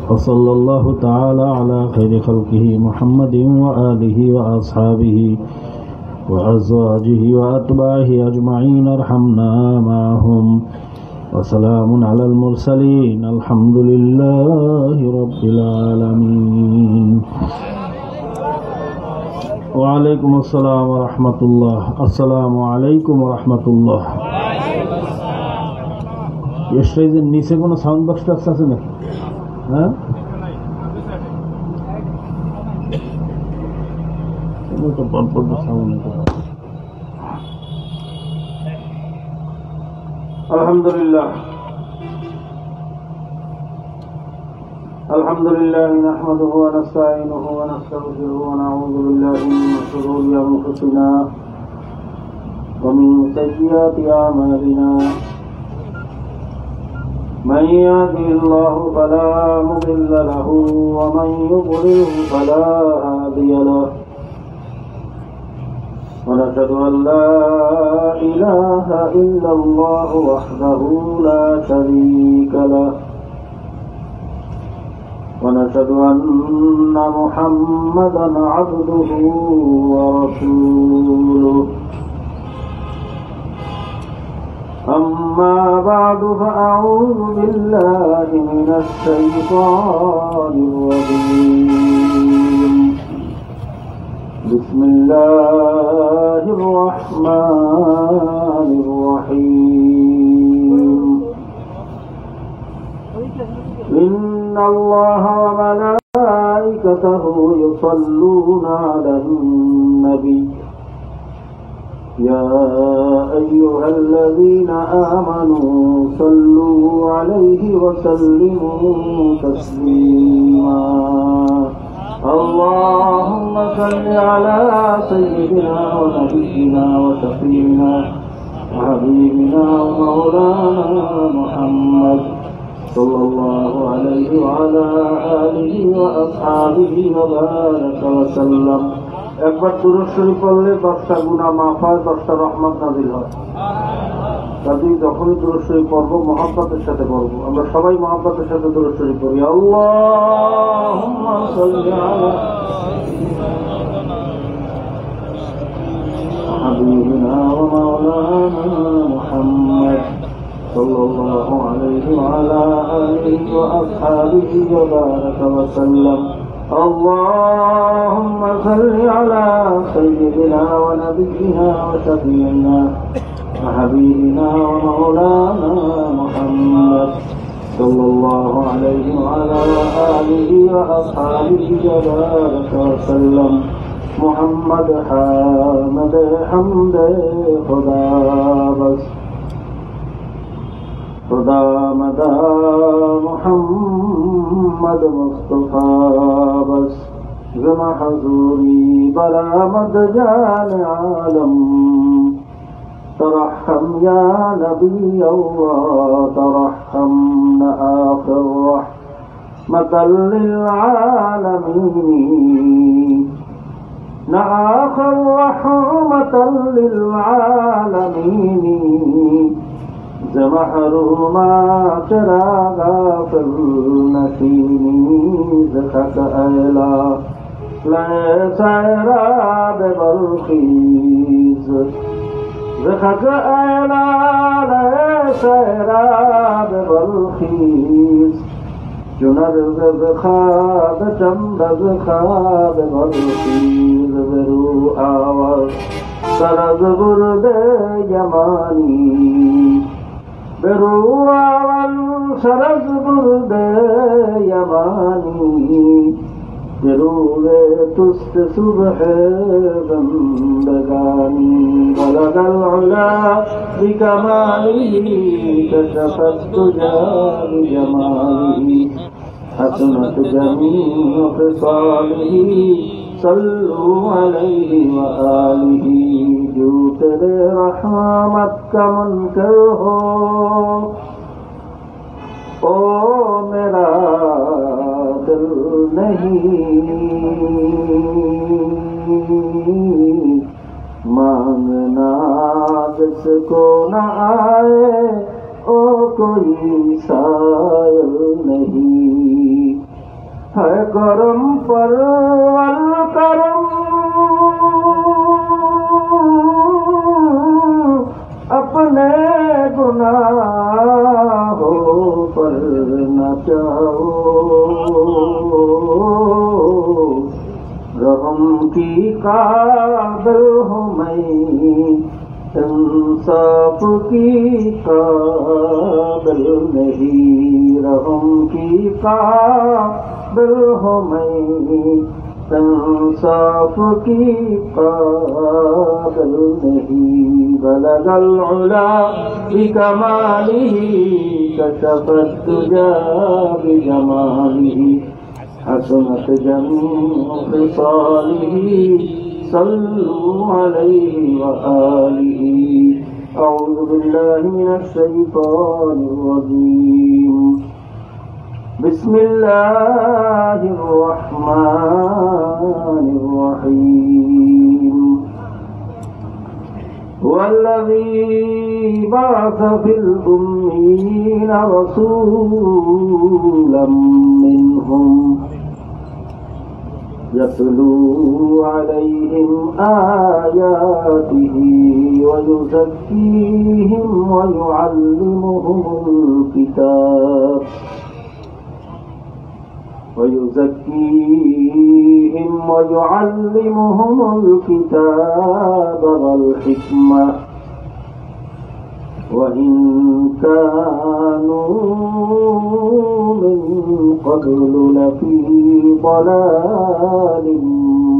وصلى الله تعالى على خير خلقه محمد وآله وأصحابه وأزواجه وأتباعه أجمعين ارحمنا معهم وسلام على المرسلين الحمد لله رب العالمين وعليكم السلام ورحمة الله السلام عليكم ورحمة الله স্টেজের নিচে কোনো সাউন্ড বক্স টাক্স আছে নাকি? হ্যাঁ, আলহামদুলিল্লাহ আলহামদুলিল্লাহ নাহমাদুহু ওয়া নাস্তাঈনুহু ওয়া নাস্তাগফিরুহু ওয়া নাউযু বিল্লাহি মিন শুরুরি আনফুসিনা ওয়া মিন সাইয়্যাতি আ'মালিনা من يهده الله فلا مضل له ومن يضلل فلا هادي له ونشهد أن لا إله إلا الله وحده لا شريك له ونشهد أن محمدا عبده ورسوله أما بعد فأعوذ بالله من الشيطان الرجيم بسم الله الرحمن الرحيم إن الله وملائكته يصلون على النبي يا أيها الذين آمنوا صلوا عليه وسلموا تسليما اللهم صل على سيدنا ونبينا وشفيعنا وحبيبنا ومولانا محمد صلى الله عليه وعلى آله وأصحابه وبارك وسلم একবার দুরূদ শরীফ পড়লে 10টা গুনাহ মাফ হয়, 10টা রহমত নাযিল হয়। কাজেই যখনই দুরূদ শরীফ পড়বো মহব্বতের সাথে পড়বো। আমরা সবাই মহব্বতের সাথে দুরূদ শরীফ পড়ি। আল্লাহুম্মা সাল্লি আলা হাবিবিনা ওয়া মাওলানা মুহাম্মদ সাল্লাল্লাহু আলাইহি ওয়া আলা আলিহি ওয়া আসহাবিহি ওয়া বারাকা ওয়া সাল্লাম اللهم صل على سيدنا ونبينا وشفيعنا وحبيبنا ومولانا محمد صلى الله عليه وعلى آله وأصحابه وبارك وسلم محمد حامد حمد خدا بس خدا مدا محمد مصطفى بس زما حضوری برآمد جان عالم ترحم یا نبی اللہ ترحم آخر رحمة للعالمین آخر رحمة للعالمین محروما چراغا فالنسینی زخت ایلا لیسا اراد بالخیز زخت ایلا لیسا اراد بالخیز جنر زخاب چند زخاب بالخیز برو آواز سرز برد یمانی برو آوال سرز برد یمانی ضرور تست صبح زندگانی بلغ العلا بکمالی کشفت تجا بجمالی حسنت جمیع خصاله صلو علیہ وآلہ جو تیرے رحمت کا منکر ہو او میرا دل نہیں مانگنا جس کو نہ آئے او کوئی سائل نہیں है करम पर करम अपने गुनाहों पर न जाओ रहम की काबिल हूँ मैं इंसाफ की काबिल नहीं रहम की काबिल हूँ मैं इंसाफ की काबिल नहीं बलगल उला बिकमालिही कशफत दुजा बिजमालिही हसनत जमीउ खिसालिही सल्लु अलैहि व आलिही अऊज़ु बिल्लाहि मिनश शैतानिर रजीम बिस्मिल्लाहिर रहमानिर रहीम वल्लज़ी बअस फिल उम्मीयीन रसूलन मिनहुम यतलू अलैहिम आयातिही वयुज़क्कीहिम वयुअल्लिमुहुमुल किताब والحكمة وإن كانوا من قبل لفي ضلال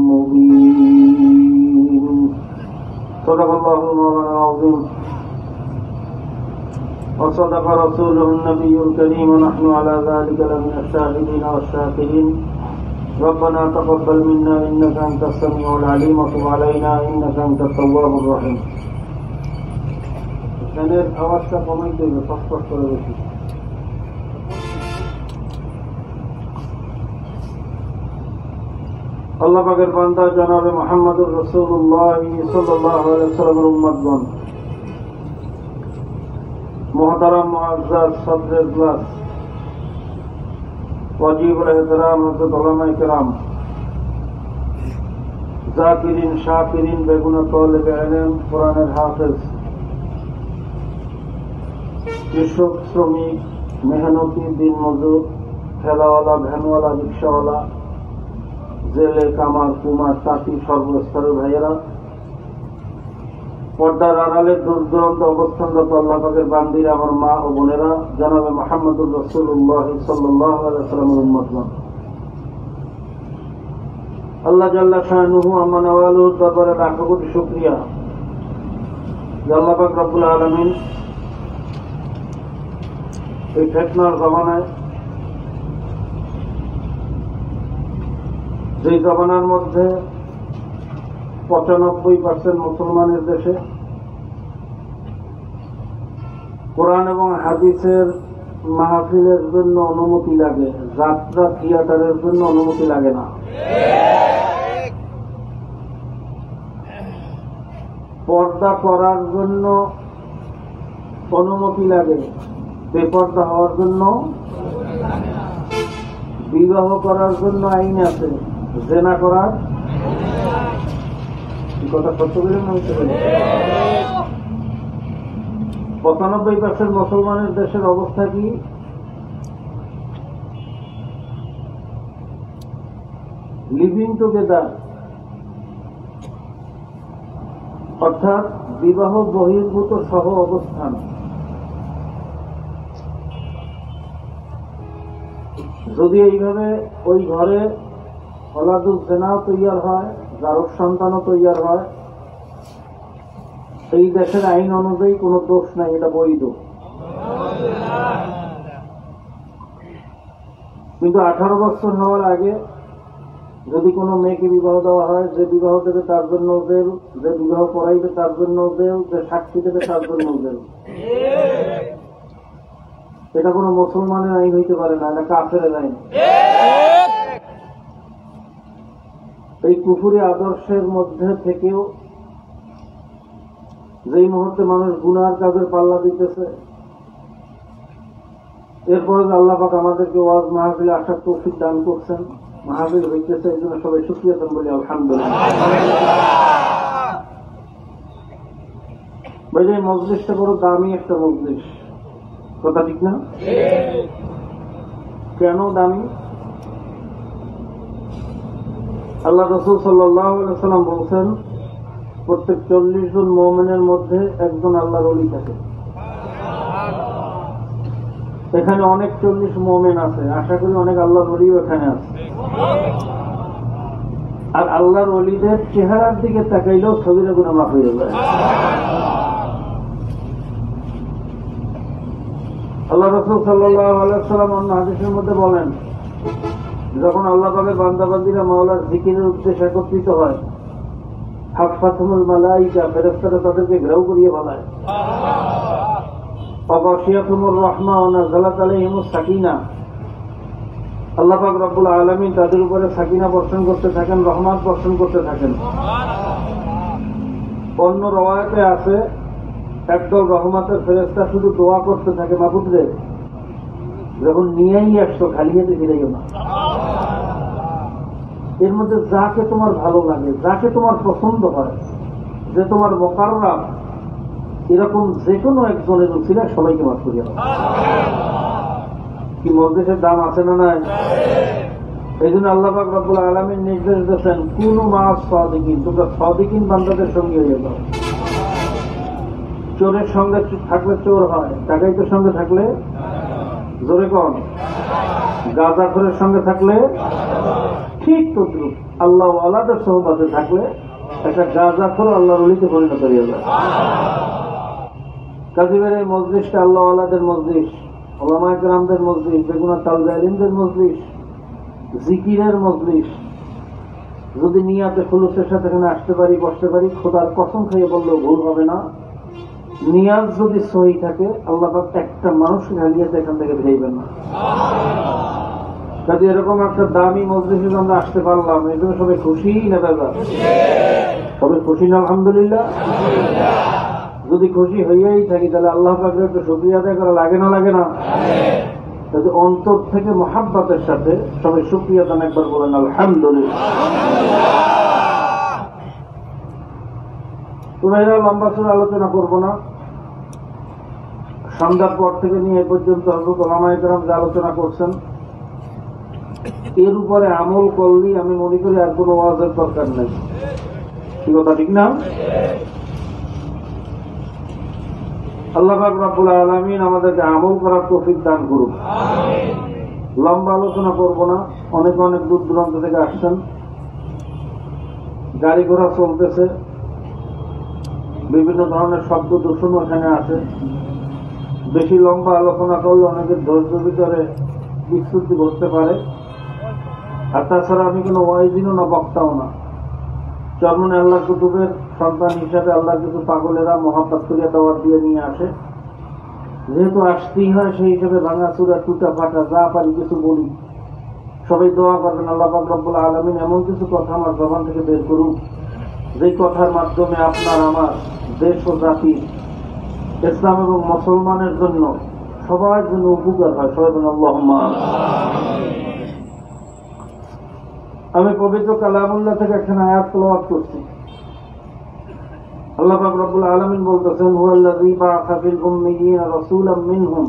مبين صدق الله مولانا العظيم وصدق رسوله النبي الكريم ونحن على ذلك لمن الشاهدين والشاكرين ربنا تقبل منا إنك أنت السميع العليم وتب علينا إنك أنت التواب الرحيم ফ্যানের আওয়াজটা কমাই দেবে ফসফস করে বেশি আল্লাহ পাকের বান্দা জনাবে মুহাম্মদুর রাসূলুল্লাহ সাল্লাল্লাহু আলাইহি ওয়াসাল্লামের উম্মতগণ मोहतरम मुअज़्ज़ज़ सदर इजलास वाजिबुल एहतराम हज़रत उलमाए किराम जाकिरीन शाकिरीन बेगुना तालिबे इल्म कुरानेर हाफिज कृषक श्रमिक मेहनती दिन मजूर ठेलावाला भ्যানওয়ালা रिक्शावाला জেলে কামার কুমার তাঁতি সর্বস্তরের ভাইয়েরা পর্দার আড়ালে দূর দূরান্ত অবস্থানরত আল্লাহ পাকের বান্দিরা আমার মা ও বোনেরা জনাবে মুহাম্মদুর রাসূলুল্লাহ সাল্লাল্লাহু আলাইহি ওয়াসাল্লামের উম্মতগণ আল্লাহ জাল্লা শানুহু আম্মা নওয়ালুর দরবারে লাখো কোটি শুকরিয়া যে আল্লাহ পাক রব্বুল আলামিন এই ফিতনার জামানায় যে জামানার মধ্যে ৯৫% মুসলমানের দেশে কোরআন এবং হাদিসের মাহফিলের জন্য অনুমতি লাগে, যাত্রা থিয়েটারের জন্য অনুমতি লাগে না। পর্দা করার জন্য অনুমতি লাগে, বেপর্দা হওয়ার জন্য, বিবাহ করার জন্য আইন আছে, জেনা করার কথা সত্য করে না হইতে পারে। ৯৫% মুসলমানের দেশের অবস্থা কি? লিভিং টুগেদার, অর্থাৎ বিবাহ বহির্ভূত সহ অবস্থান। যদি এইভাবে ওই ঘরে ওলাদুল জেনাও তৈয়ার হয়, জারক সন্তানও তৈয়ার হয়, এই দেশের আইন অনুযায়ী কোনো দোষ নাই, এটা বৈধ। কিন্তু 18 বছর হওয়ার আগে যদি কোনো মেয়েকে বিবাহ দেওয়া হয়, যে বিবাহ দেবে তার জন্য জেল, যে বিবাহ করাইবে তার জন্য জেল, যে সাক্ষী দেবে তার জন্য জেল। এটা কোনো মুসলমানের আইন হইতে পারে না, এটা কাফেরের আইন। এই কুফরি আদর্শের মধ্যে থেকেও যেই মুহূর্তে মানুষ গুনার কাজের পাল্লা দিতেছে, এরপরে আল্লাহ পাক আমাদেরকে ওয়াজ মাহফিলে আসার তৌফিক দান করছেন, মাহফিল হইতেছে, এই জন্য সবাই শুকরিয়া দেন বলি আলহামদুলিল্লাহ। ভাই এই মজলিসটা বড় দামি একটা মজলিস, কথা ঠিক না? কেন দামি? আল্লাহ রাসূল সাল্লাল্লাহু আলাইহি সাল্লাম বলছেন প্রত্যেক 40 জন মুমিনের মধ্যে একজন আল্লাহর ওলি থাকে। এখানে অনেক 40 মুমিন আছে, আশা করি অনেক আল্লাহর ওলিও এখানে আছে। আর আল্লাহর ওলিদের চেহারার দিকে তাকাইলেও ছবিরা গুনাহ মাফ হয়ে যায়। আল্লাহ রাসূল সাল্লাল্লাহু আলাইহি সাল্লাম অন্য হাদিসের মধ্যে বলেন, যখন আল্লাহ পাকের বান্দাবান্দীরা মাওলার জিকিরের উদ্দেশ্যে একত্রিত হয়, হাফাতুল মালাইকা ফেরেশতারা তাদেরকে ঘেরাও করিয়ে বলায়, অগাশিয়াতুমুর রাহমা ওয়া নাযালাত আলাইহিমুস সাকিনা, আল্লাহ পাক রব্বুল আলামিন তাদের উপরে সাকিনা বর্ষণ করতে থাকেন, রহমত বর্ষণ করতে থাকেন। অন্য রওয়ায়াতে আছে একদল রহমতের ফেরেশতা শুধু দোয়া করতে থাকে, মাবুদ রে যখন নিয়েই আসছো খালি হাতে ফিরাইও না। এর মধ্যে যাকে তোমার ভালো লাগে, যাকে তোমার পছন্দ হয়, যে তোমার মুকাররাব, এরকম যে কোনো একজনের উসিলা সবাইকে মাফ করিয়া দাও। কি মজলিসের দাম আছে না নাই? এই জন্য আল্লাহ পাক রব্বুল আলামিন নির্দেশ দিয়েছেন, কুনু মা'আস সাদিকিন, তোমরা সাদিকিন বান্দাদের সঙ্গে হয়ে যাও। চোরের সঙ্গে থাকলে চোর হয়, ডাকাইতের সঙ্গে থাকলে জোরে কন, গাঁজাখোরের সঙ্গে থাকলে ঠিক তদ্রুপ আল্লাহ ওয়ালাদের সহবাতে থাকলে একটা গাঁজাখোর আল্লাহর ওলিতে পরিণত হয়ে যায়। কাজীবের এই মজলিসটা আল্লাহ ওয়ালাদের মজলিস, ওলামায়ে কেরামদের মজলিস, বেগুনা তালজাইলিমদের মজলিস, জিকিরের মজলিস। যদি নিয়াতে খুলুসের সাথে এখানে আসতে পারি, বসতে পারি, খোদার কসম খাইয়ে বললেও ভুল হবে না। নিয়াজ যদি সহি থাকে, আল্লাহ পাক একটা মানুষ হালিয়াতে এখান থেকে বেরোবেন না। যদি এরকম একটা দামি মজলিসে আমরা আসতে পারলাম, এই জন্য সবাই খুশি না দাদা? সবাই খুশি না? আলহামদুলিল্লাহ। যদি খুশি হইয়াই থাকি তাহলে আল্লাহ পাকের একটু শুকরিয়া আদায় করা লাগে না? লাগে না? যদি অন্তর থেকে মহাব্বতের সাথে সবাই শুকরিয়া দান একবার বলেন আলহামদুলিল্লাহ। তোমরা এরা লম্বা চূড়া আলোচনা করবো না। সন্ধ্যার পর থেকে নিয়ে এ পর্যন্ত হযরত ওলামায়ে কেরাম যে আলোচনা করছেন, এর উপরে আমল করলেই আমি মনে করি আর কোনো ওয়াজের দরকার নেই। কি কথা ঠিক না? আল্লাহ পাক রব্বুল আলামিন আমাদেরকে আমল করার তৌফিক দান করুন। লম্বা আলোচনা করবো না, অনেক অনেক দূর দূরান্ত থেকে আসছেন, গাড়ি ঘোড়া চলতেছে, বিভিন্ন ধরনের শব্দ দূষণ এখানে আছে। বেশি লম্বা আলোচনা করলে অনেকের ধৈর্য ভিতরে বিচ্যুতি ঘটতে পারে। আর তাছাড়া আমি কোনো ওয়াইজিনও না, বক্তাও না। চরমনে আল্লাহ কুতুবের সন্তান হিসাবে আল্লাহ কিছু পাগলেরা মহাব্বত করিয়া দাওয়াত দিয়ে নিয়ে আসে, যেহেতু আসতেই হয় সেই হিসেবে ভাঙা চূড়া টুটা ফাটা যা পারি কিছু বলি। সবাই দোয়া করবেন আল্লাহ পাক রব্বুল আলামিন এমন কিছু কথা আমার জবান থেকে বের করুন, যে কথার মাধ্যমে আপনার আমার দেশ ও জাতি, ইসলাম এবং মুসলমানের জন্য, সবার জন্য উপকার হয়। সবাই বলেন আল্লাহুম্মা আমিন। আমি পবিত্র কালামুল্লাহ থেকে একখানা আয়াত তেলাওয়াত করছি। আল্লাহ পাক রব্বুল আলামিন বলতেছেন, হুয়াল্লাযী বা'আসা ফিল উম্মিয়্যিনা রাসূলাম মিনহুম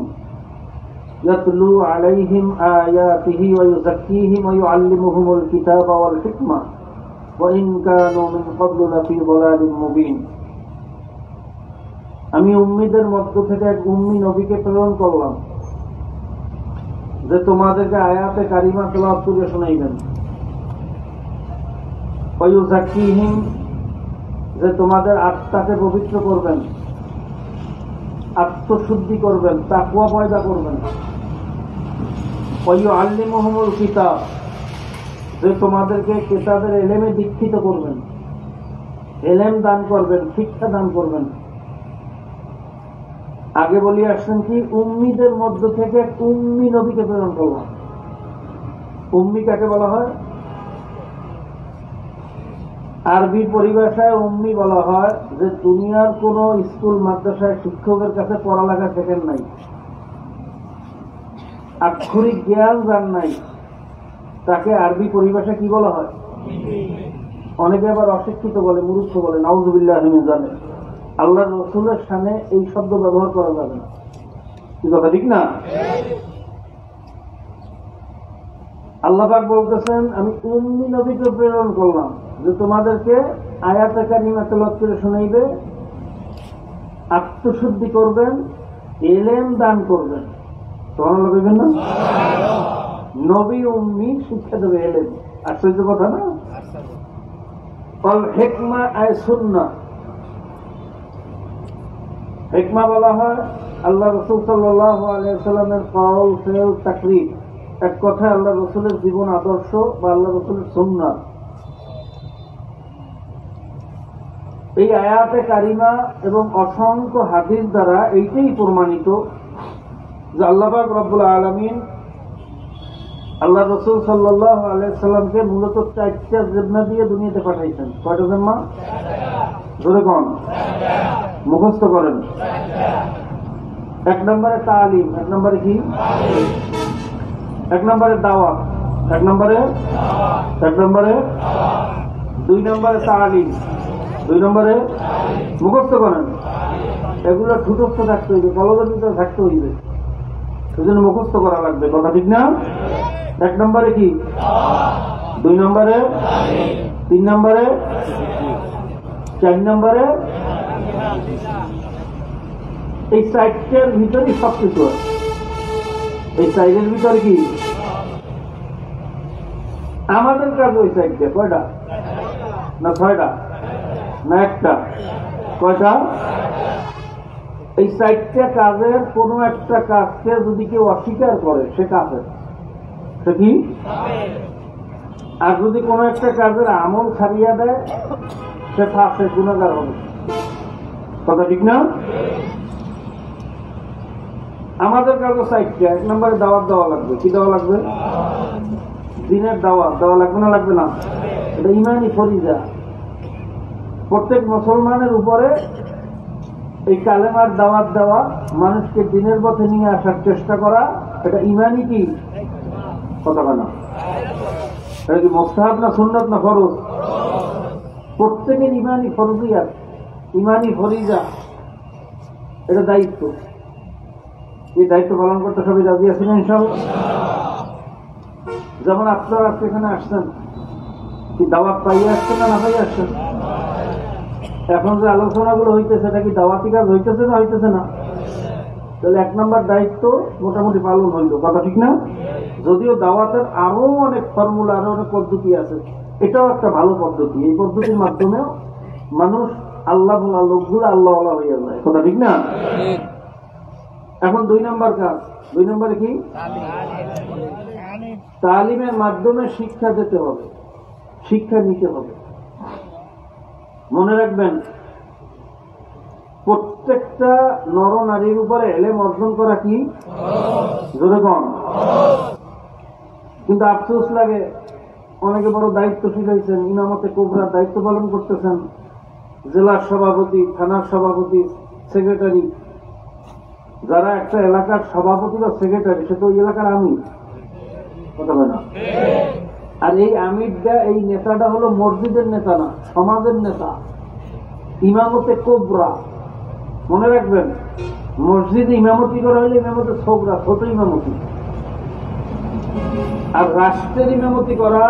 ইয়াতলু আলাইহিম আয়াতিহি ওয়া ইউযাক্কিহিম ওয়া ইউআল্লিমুহুমুল কিতাবা ওয়াল হিকমা ওয়া ইন কানূ মিন ক্বাবলু লাফী যালালিম মুবিন। আমি উম্মীদের মধ্য থেকে এক উম্মী নবীকে প্রেরণ করলাম, যে তোমাদেরকে আয়াতে কারিমা তেলাওয়াত করে শোনাইবেন, ওয়া ইউযাক্কিহিম, যে তোমাদের আত্মাকে পবিত্র করবেন, আত্মশুদ্ধি করবেন, তাকওয়া পয়দা করবেন, ওয়া ইউআল্লিমুহুমুল কিতাব, যে তোমাদেরকে কিতাবের ইলমে দীক্ষিত করবেন, ইলম দান করবেন, শিক্ষা দান করবেন। আগে বলি আসছেন কি, উম্মীদের মধ্য থেকে এক উম্মী নবীকে প্রেরণ করলাম। উম্মী কাকে বলা হয়? আরবি পরিভাষায় উম্মী বলা হয় যে দুনিয়ার কোন স্কুল মাদ্রাসায় শিক্ষকের কাছে পড়ালেখা শেখেন নাই, আক্ষরিক জ্ঞান যার নাই তাকে আরবি পরিভাষা কি বলা হয়? অনেকে আবার অশিক্ষিত বলে, মূর্খ বলে, নাউযুবিল্লাহ মিন যালিক। আল্লাহর রাসূলের সামনে এই শব্দ ব্যবহার করা যাবে না, কি কথা ঠিক না? আল্লাহ পাক বলতেছেন, আমি উম্মি নবীকে প্রেরণ করলাম যে তোমাদেরকে আয়াতে কারিমা তেলাওয়াত করে শোনাইবে, আত্মশুদ্ধি করবেন, ইলম দান করবেন। তোমার বিভিন্ন নবী উম্মি শিক্ষা দেবে ইলম। আশ্চর্য কথা না? হিকমা আয় সুন্নাহ। হিকমা বলা হয় আল্লাহ রাসূল সাল্লাল্লাহু আলাইহি ওয়াসাল্লামের কওল, ফেল, তাকরীর, এক কথায় আল্লাহ রাসূলের জীবন আদর্শ বা আল্লাহ রাসূলের সুন্নাহ। এই আয়াতে কারিমা এবং অসংখ্য হাদিস দ্বারা এইটাই প্রমাণিত যে আল্লাহ পাক রব্বুল আলামিন আল্লাহ রাসূল সাল্লাল্লাহু আলাইহি ওয়াসাল্লামকে মূলত 4টা জিম্মা দিয়ে দুনিয়াতে পাঠাইছেন। কয়টা জিম্মা? জোরে কোন? মুখস্থ করেন। 1 নম্বরে তালিম। 1 নম্বরে কি? 1 নম্বরে দাওয়াত। 1 নম্বরে 2 নম্বরে তালিম। 2 নম্বরে মুখস্থ করেন। এগুলো ঠুটস্থ থাকতে হইবে, কলমের ভিতরে থাকতে হইবে, সেজন্য মুখস্থ করা লাগবে। কথা ঠিক না? 1 নম্বরে কি? 2 নম্বরে, 3 নম্বরে, 4 নম্বরে। এই 4টার ভিতরে সবকিছু আছে। এই 4এর ভিতরে কি আমাদের কাজ? ওই 4টা। কয়টা? না 6টা না 1টা? কয়টা? এই 4টা কাজের কোন একটা কাজকে যদি কেউ অস্বীকার করে সে কাফের, সে কি? আর যদি কোন একটা কাজের আমল ছাড়িয়ে দেয় সে ফাসিক, গুনাহগার হবে। কথা ঠিক না? আমাদের কাজও 4টা। 1 নম্বরে দাওয়াত দেওয়া লাগবে। কি দেওয়া লাগবে? দিনের দাওয়াত দেওয়া লাগবে না? লাগবে না? এটা ইমানি ফরিজা। প্রত্যেক মুসলমানের উপরে এই কালেমার দাওয়াত দেওয়া, মানুষকে দিনের পথে নিয়ে আসার চেষ্টা করা, এটা ইমানি কি কথা না? এটা কি মুস্তাহাব না সুন্নাত না ফরজ? প্রত্যেকের ইমানি ফরজিয়াত, ইমানি ফরিজা, এটা দায়িত্ব। এই দায়িত্ব পালন করতে সবাই রাজি আছেন ইনশাআল্লাহ? যেমন আপনারা আজকে এখানে আসছেন, কি দাওয়াত পাইয়ে আসছেন না পাইয়ে আসছেন? এখন যে আলোচনাগুলো হইতেছে এটা কি দাওয়াতি কাজ হইতেছে না হইতেছে না? তাহলে 1 নম্বর দায়িত্ব মোটামুটি পালন হইল। কথা ঠিক না? যদিও দাওয়াতের আরো অনেক ফর্মুলা, আরো অনেক পদ্ধতি আছে, এটাও একটা ভালো পদ্ধতি। এই পদ্ধতির মাধ্যমেও মানুষ আল্লাহ বলা লোকগুলো আল্লাহ বলা হইয়া যায়। কথা ঠিক না? এখন 2 নম্বর কাজ। 2 নম্বরে কি? তালিমের মাধ্যমে শিক্ষা দিতে হবে, শিক্ষা নিতে হবে। মনে রাখবেন, প্রত্যেকটা নর নারীর উপরে ইলম অর্জন করা কি জোরে কম। কিন্তু আফসোস লাগে, অনেকে বড় দায়িত্বশীল হয়েছেন, ইমামতে কুবরার দায়িত্ব পালন করতেছেন, জেলার সভাপতি, থানার সভাপতি, সেক্রেটারি। যারা একটা এলাকার সভাপতি বা সেক্রেটারি, সে তো ওই এলাকার আমির। কথা বলে না? আর এই আমিরটা, এই নেতাটা হলো মসজিদের নেতা না, সমাজের নেতা, ইমামতে কোবরা। মনে রাখবেন, মসজিদে ইমামতি করা হলে ইমামতে ছোবরা, ছোট ইমামতি। আর রাষ্ট্রের ইমামতি করা,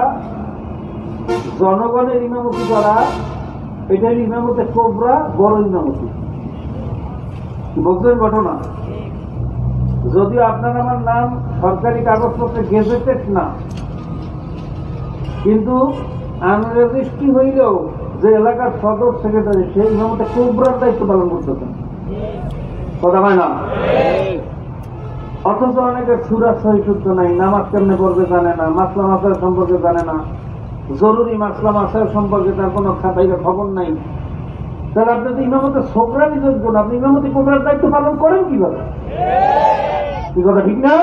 জনগণের ইমামতি করা, এটা হল ইমামতে কোবরা, বড় ইমামতি। বুঝলেন ঘটনা? যদিও আপনার আমার নাম সরকারি কাগজপত্রে গেজেটেড না, কিন্তু আনরেজিস্ট্রি হইলেও যে এলাকার সদর সেক্রেটারি, সেই ইমামতে কোবরার দায়িত্ব পালন করতেছেন। কথা হয় না? অথচ অনেকের সুরা সহিষ্ণুত্ব নাই, নামাজ কেমনে করবে জানে না, মাসলা মাসাল সম্পর্কে জানে না, জরুরি মাসলা মাসাল সম্পর্কে তার কোনো খাতাইলে খবর নাই। তাহলে আপনি তো ইমামতে ছোকরারই যোগ্য না, আপনি ইমামতি কোবরার দায়িত্ব পালন করেন কিভাবে? কি কথা ঠিক না?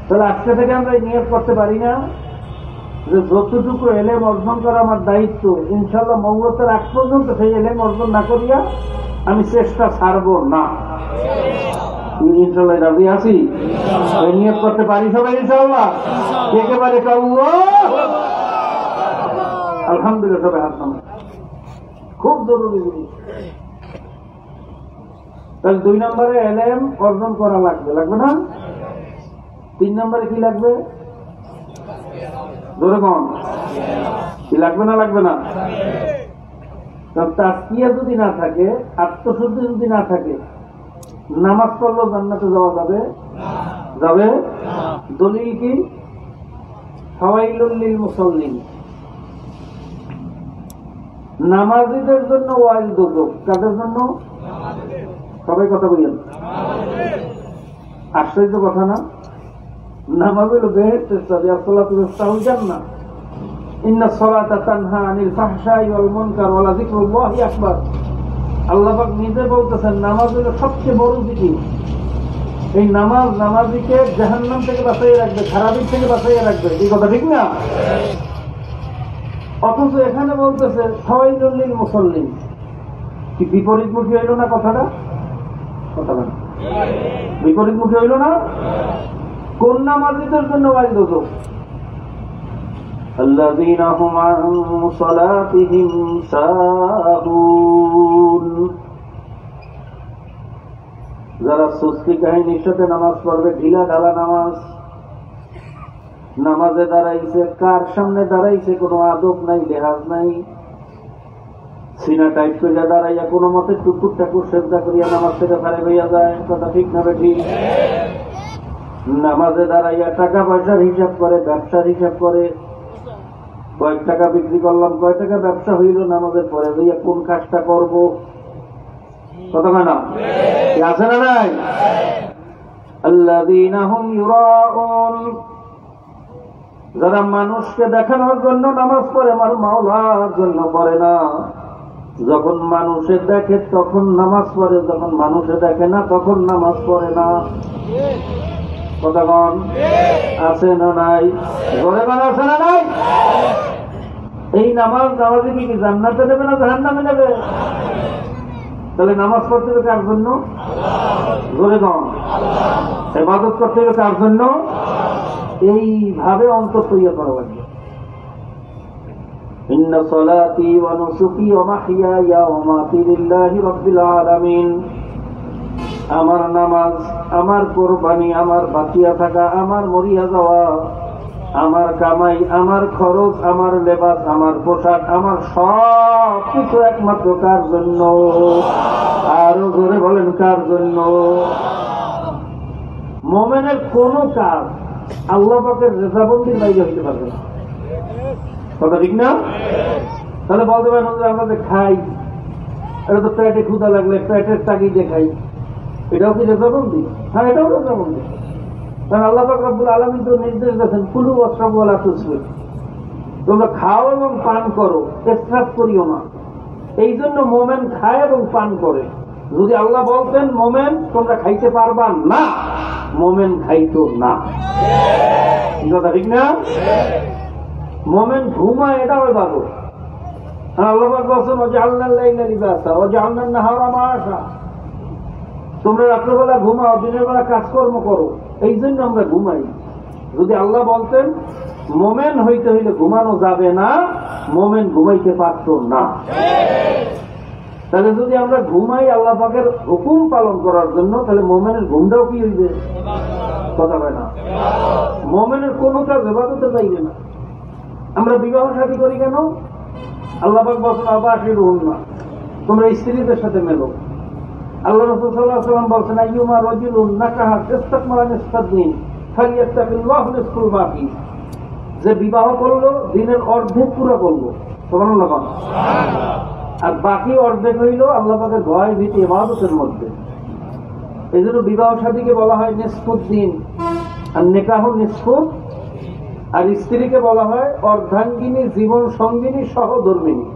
তাহলে আজকে থেকে আমরা নিয়ত করতে পারি না যে যতটুকু ইলম অর্জন করা আমার দায়িত্ব, ইনশাআল্লাহ মওলাতের আগ পর্যন্ত সেই ইলম অর্জন না করিয়া আমি চেষ্টা ছাড়ব না। ইনশাআল্লাহ রাজি আছি, নিয়ত করতে পারি সবাই ইনশাআল্লাহ। কে কে পারে আলহামদুলিল্লাহ, সবাই হাত নামান। খুব জরুরি জিনিস। তাহলে 2 নম্বরে এলএম অর্জন করা লাগবে, লাগবে না? 3 নম্বরে কি লাগবে? ধরে কোন কি লাগবে না, লাগবে না? তাসকিয়া যদি না থাকে, আত্মশুদ্ধি যদি না থাকে, নামাজ পড়লেও জান্নাতে যাওয়া যাবে? যাবে। দলিল কি? ফাওয়াইলুল লিল মুসাল্লিন, নামাজীদের জন্য ওয়াইল দোজখ। কাদের জন্য? সবাই কথা বলেন। আশ্চর্য কথা না? নামাজ হলো বেহেশতের চাবি, আসসালাতু মিফতাহুল জান্নাহ। ইন্নাস সালাতা তানহা আনিল ফাহশাই ওয়াল মুনকার ওয়া লাযিকরুল্লাহি আকবার। আল্লাহ পাক নিজে বলতেছেন নামাজ হলো সবচেয়ে বড় জিকির। এই নামাজ নামাজিকে জাহান্নাম থেকে বাঁচিয়ে রাখবে, খারাপি থেকে বাঁচিয়ে রাখবে। এই কথা ঠিক না? অথচ এখানে বলতেছে ফাওয়াইলুল লিল মুসাল্লিন। কি বিপরীতমুখী হইল না কথাটা? কথাটা বিপরীতমুখী হইল না? কোন নামাজীদের জন্য ওয়াইল দোজখ? الذين هم عن صلاتهم ساهون, যারা সুস্তি কাহিনীর সাথে নামাজ পড়বে, ঢিলা ঢালা নামাজ। নামাজে দাঁড়াইছে, কার সামনে দাঁড়াইছে? কোনো আদব নাই, লেহাজ নাই। সিনা টাইট করে দাঁড়াইয়া কোনো মতে টুকুর টাকুর সেজদা করিয়া নামাজ থেকে ফারে হইয়া যায়। কথা ঠিক না বেঠিক? নামাজে দাঁড়াইয়া টাকা পয়সার হিসাব করে, ব্যবসার হিসাব করে, কয়েক টাকা বিক্রি করলাম, কয় টাকা ব্যবসা হইল, নামাজের পরে হইয়া কোন কাজটা করব। কথা না আছে না নাই? আল্লাযীনা হুম ইউরাউন, যারা মানুষকে দেখানোর জন্য নামাজ পড়ে, আমার মাওলার জন্য পড়ে না। যখন মানুষে দেখে তখন নামাজ পড়ে, যখন মানুষে দেখে না তখন নামাজ পড়ে না। কথা বল, আছে না নাই? ঘরে বান আছে না নাই? এই নামাজ নামাজে কি জান্নাতে নেবে না জাহান্নামে নেবে? তাহলে নামাজ পড়তে হবে কার জন্য? ঘরে গন ইবাদত করতে হবে কার জন্য? এইভাবে অন্তর তৈরি করা লাগবে। ইন্না সালাতি ওয়া নুসুকি ওয়া মাহইয়ায়া ওয়া মামাতি লিল্লাহি রাব্বিল আলামিন। আমার নামাজ, আমার কোরবানি, আমার বাঁচিয়া থাকা, আমার মরিয়া যাওয়া, আমার কামাই, আমার খরচ, আমার লেবাস, আমার পোশাক, আমার সব কিছু একমাত্র কার জন্য? আরো জোরে বলেন, কার জন্য? মুমিনের কোন কাজ আল্লাহ পাকের রেজাবন্দির বাইরে হইতে পারবে না। কথা ঠিক না? তাহলে বলতে পারেন আমরা যে খাই, এটা তো পেটে ক্ষুধা লাগলে পেটের তাগিদে খাই, এটাও কি রেজাবন্দি? হ্যাঁ, এটাও রেজাবন্দি। কারণ আল্লাহ পাক রব্বুল আলামিন তো নির্দেশ দিয়েছেন, কুলু ওয়াশরাবু ওয়া লা তুসরিফু, তোমরা খাও এবং পান করো, ইসরাফ করিও না। এই জন্য মোমেন খায় এবং পান করে। যদি আল্লাহ বলতেন মোমেন তোমরা খাইতে পারবা না, মোমেন খাইতো না। কথা ঠিক না? মোমেন ঘুমায়, এটাও ইবাদত। আল্লাহ পাক বলেছেন ওয়াজআলনাল লাইলা লিবাসা ওয়াজআলনান নাহারা মাআশা, তোমরা রাত্রেবেলা ঘুমাও, দিনের বেলা কাজকর্ম করো, এই জন্য আমরা ঘুমাই। যদি আল্লাহ বলতেন মোমেন হইতে হইলে ঘুমানো যাবে না, মোমেন ঘুমাইতে পারত না। তাহলে যদি আমরা ঘুমাই আল্লাহ পাকের হুকুম পালন করার জন্য, তাহলে মোমেনের ঘুমটাও কি হইবে? কথা হয় না? মোমেনের কোন কাজ ইবাদতে যাইবে না। আমরা বিবাহ শাদী করি কেন? আল্লাহ পাক বলেন আবাশিরুহুন্না, তোমরা স্ত্রীদের সাথে মেলো। আল্লাহ রাসূল সাল্লাল্লাহু আলাইহি ওয়াসাল্লাম বলেন আইয়ুমা রাজুলুন নাকাহা ইসতাকমালা নিসফাদ্দিন ফালিয়াত্তাকিল্লাহু নিসফুল বাকি, যে বিবাহ করলো দিনের অর্ধেক পুরো করলো, সুবহানাল্লাহ। আর বাকি অর্ধেক হইল আল্লাহ পাকের ভয় ভীতি ইবাদতের মধ্যে। এই জন্য বিবাহ শাদীকে বলা হয় নিসফুদ্দিন, আর নিকাহ নিসফুদ। আর স্ত্রীকে বলা হয় অর্ধাঙ্গিনী, জীবন সঙ্গিনী, সহধর্মিনী।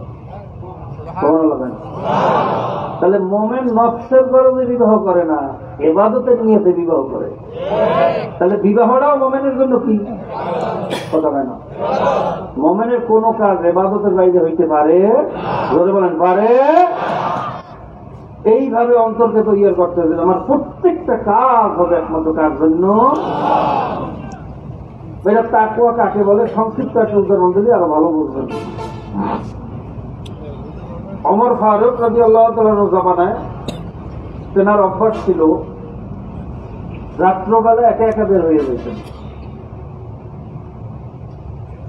তাহলে মোমেন নফসের গরজে বিবাহ করে না, ইবাদতের নিয়তে বিবাহ করে। তাহলে বিবাহটাও মোমেনের জন্য কি? কথা হয় না? মোমেনের কোন কাজ ইবাদতের বাইরে হইতে পারে? জোরে বলেন, পারে? এইভাবে অন্তরকে তৈরি করতে হবে। আমার প্রত্যেকটা কাজ হবে একমাত্র কার জন্য? এটা তাকওয়া কাকে বলে সংক্ষিপ্ত একটা উদাহরণ দিলে আরো ভালো বুঝবেন। ওমর ফারুক রাদিয়াল্লাহু তাআলার জামানায় তেনার অভ্যাস ছিল রাত্রবেলা একা একা বের হয়ে যেতেন।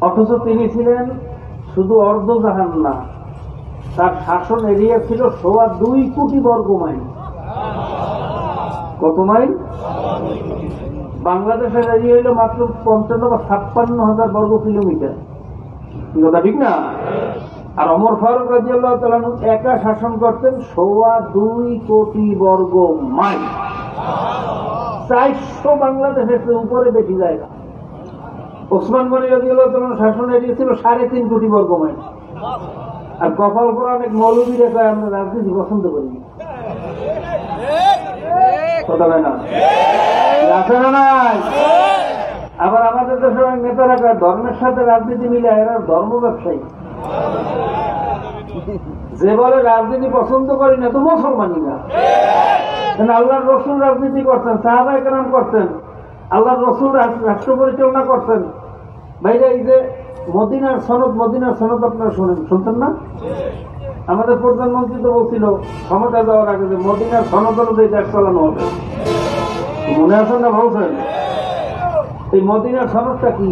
অথচ তিনি ছিলেন শুধু অর্ধজাহান না, তার শাসন এরিয়া ছিল 2.25 কোটি বর্গ মাইল। কত মাইল? বাংলাদেশের এরিয়া হইল মাত্র 55 বা 56,000 বর্গ কিলোমিটার। কথা ঠিক না? আর ওমর ফারুক রাদিয়াল্লাহু তাআলা একা শাসন করতেন 2.25 কোটি বর্গ মাইল। 400 বাংলাদেশের উপরে বেশি জায়গা। ওসমান গনি রাদিয়াল্লাহু তাআলার শাসন এরিয়া ছিল 3.5 কোটি বর্গ মাইল। আর কপাল করে অনেক মৌলবীরা কয় আমরা রাজনীতি পছন্দ করি। কথা হয় না? আছে না নাই? আবার আমাদের দেশের অনেক নেতারা কয় ধর্মের সাথে রাজনীতি মিলে এরা ধর্ম ব্যবসায়ী। যে বলে রাজনীতি পছন্দ করি না তো মুসলমানই না। আল্লাহর রসুল রাজনীতি করছেন, সাহাবায়ে কেরাম করছেন, আল্লাহর রসুল রাষ্ট্র পরিচালনা করছেন। ভাইরা এই যে মদিনার সনদ আপনারা শুনতেন না? আমাদের প্রধানমন্ত্রী তো বলছিল ক্ষমতা দেওয়ার আগে যে মদিনার সনদ অনুযায়ী দেশ চালানো হবে। মনে আছেন না বলছেন? এই মদিনার সনদটা কি?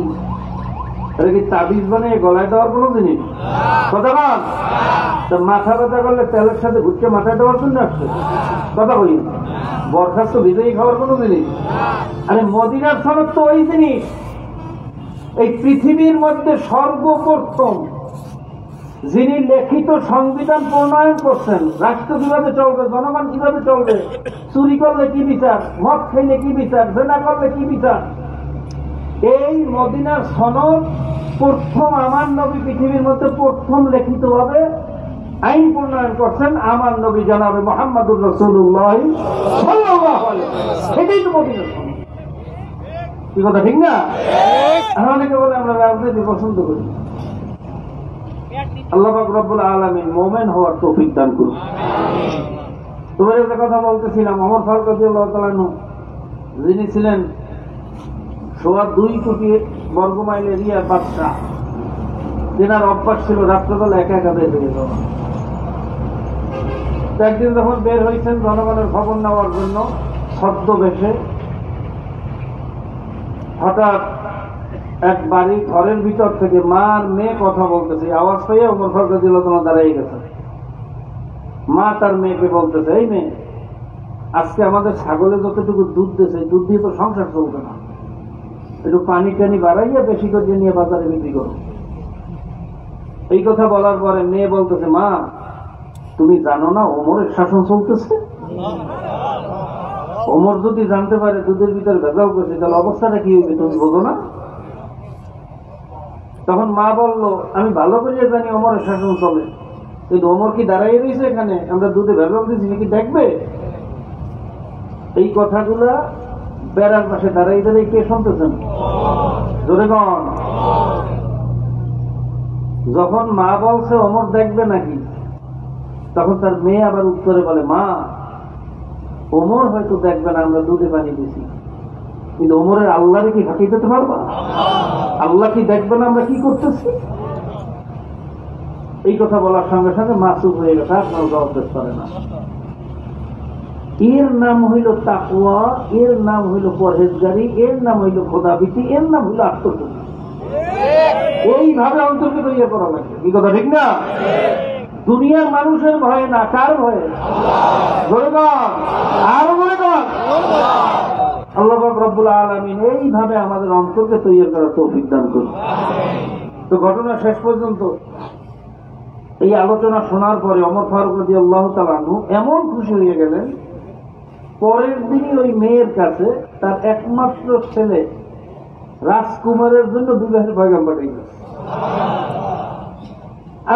এটা কি তাবিজ বানিয়ে গলায় দেওয়ার কোনো জিনিস? কথা বল। মাথা ব্যথা করলে তেলের সাথে ঘুরতে মাথায় দেওয়ার জন্য আসছে? কথা বলি। বরখাস্ত বিজয়ী খাওয়ার কোনো জিনিস? আরে মদিনার সনদ তো ওই জিনিস, এই পৃথিবীর মধ্যে সর্বপ্রথম যিনি লিখিত সংবিধান প্রণয়ন করছেন, রাষ্ট্র কিভাবে চলবে, জনগণ কিভাবে চলবে, চুরি করলে কি বিচার, মদ খাইলে কি বিচার, জেনা করলে কি বিচার, এই মদিনার সনদ প্রথম আমার নবী পৃথিবীর মধ্যে প্রথম লিখিত ভাবে আইন প্রণয়ন করছেন আমার নবী জনাবে মুহাম্মদুর রাসূলুল্লাহ সাল্লাল্লাহু আলাইহি ওয়াসাল্লাম। এটাই তো মদিনার সনদ। কি কথা ঠিক না? আর অনেকে বলে আমরা রাজনীতি পছন্দ করি। আল্লাহ পাক রব্বুল আলামিন মুমিন হওয়ার তৌফিক দান করুন। তোমার একটা কথা বলতেছিলাম, ওমর ফারুক রাদিয়াল্লাহু তাআলা যিনি ছিলেন 2.25 কোটি বর্গ মাইল এরিয়ার বাদশাহ, তেনার অভ্যাস ছিল রাত্রবেলা একা একা বের হয়ে যাওয়া। একদিন যখন বের হয়েছেন জনগণের খবর নেওয়ার জন্য ছদ্মবেশে, হঠাৎ এক বাড়ি ঘরের ভিতর থেকে মার মেয়ে কথা বলতেছে, আওয়াজ পেয়ে ওমর ফারুক রাদিয়াল্লাহু তাআলা দাঁড়িয়ে গেছে। মা তার মেয়েকে বলতেছে, এই মেয়ে, আজকে আমাদের ছাগলে যতটুকু দুধ দিয়েছে দুধ দিয়ে তো সংসার চলবে না, একটু পানি টানি বাড়াইয়া বেশি করে নিয়ে বাজারে বিক্রি করো। এই কথা বলার পরে মেয়ে বলতেছে, মা তুমি জানো না ওমরের শাসন চলতেছে? ওমর যদি জানতে পারে দুধের ভিতরে ভেজাল করছে তাহলে অবস্থাটা কি হইবে তুমি বোঝো না? তখন মা বলল, আমি ভালো করে জানি ওমরের শাসন চলে, কিন্তু ওমর কি দাঁড়াই রয়েছে এখানে, আমরা দুধে ভেজাল দিচ্ছি নাকি দেখবে? এই কথাগুলা বেড়ার পাশে দাঁড়াই দাঁড়াই কে শুনতেছেন? জোরে গণ। যখন মা বলছে ওমর দেখবে নাকি, তখন তার মেয়ে আবার উত্তরে বলে, মা ওমর হয়তো দেখবে না, আমরা দুধে পানি দিছি, কিন্তু ওমরের আল্লাহরে কি ফাঁকি দিতে পারবা? আল্লাহ কি দেখবে না আমরা কি করতেছি? এই কথা বলার সঙ্গে সঙ্গে মা চুপ হয়ে গেছে, আপনার জবাব দিতে পারে না। এর নাম হইল তাকওয়া, এর নাম হইল পরহেজগারি, এর নাম হইল খোদাভীতি, এর নাম হইল আত্মশুদ্ধি। এইভাবে অন্তরকে তৈরি করা লাগে। কি কথা ঠিক না? দুনিয়ার মানুষের ভয়ে না, কার ভয়ে? আরো বলে কর আল্লাহ পাক রব্বুল আলামিন এইভাবে আমাদের অন্তরকে তৈরি করার তৌফিক দান করুন। তো ঘটনা শেষ পর্যন্ত এই আলোচনা শোনার পরে ওমর ফারুক রাদিয়াল্লাহু তাআলা আনহু এমন খুশি হয়ে গেলেন, পরের দিনই ওই মেয়ের কাছে তার একমাত্র ছেলে রাজকুমারের জন্য বিবাহের পয়গাম পাঠিয়ে গেছে।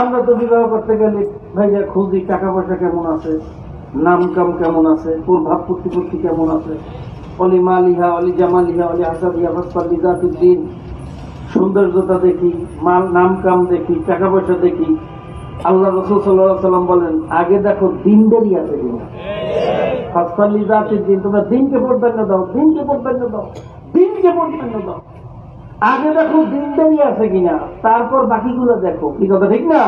আমরা তো বিবাহ করতে গেলে ভাইয়া খুঁজি টাকা পয়সা কেমন আছে, নাম কাম কেমন আছে, তোর ভাব প্রতিপত্তি কেমন আছে, অলি মালিহা অলি জামালিহা অলি হাসাবিহা ফাসফালি জাতুদ্দিন, সৌন্দর্যতা দেখি, নাম কাম দেখি, টাকা পয়সা দেখি, আল্লাহ রাসূল সাল্লাল্লাহু আলাইহি ওয়াসাল্লাম বলেন, আগে দেখো দিনদারি আছে কিনা। ফাসলি যাতে দিন, তোমরা দিনকে প্রাধান্য দাও, দিনকে প্রাধান্য দাও, দিনকে প্রাধান্য দাও। আগে দেখো দিনদারি আছে কিনা, তারপর বাকিগুলো দেখো। কি কথা ঠিক না?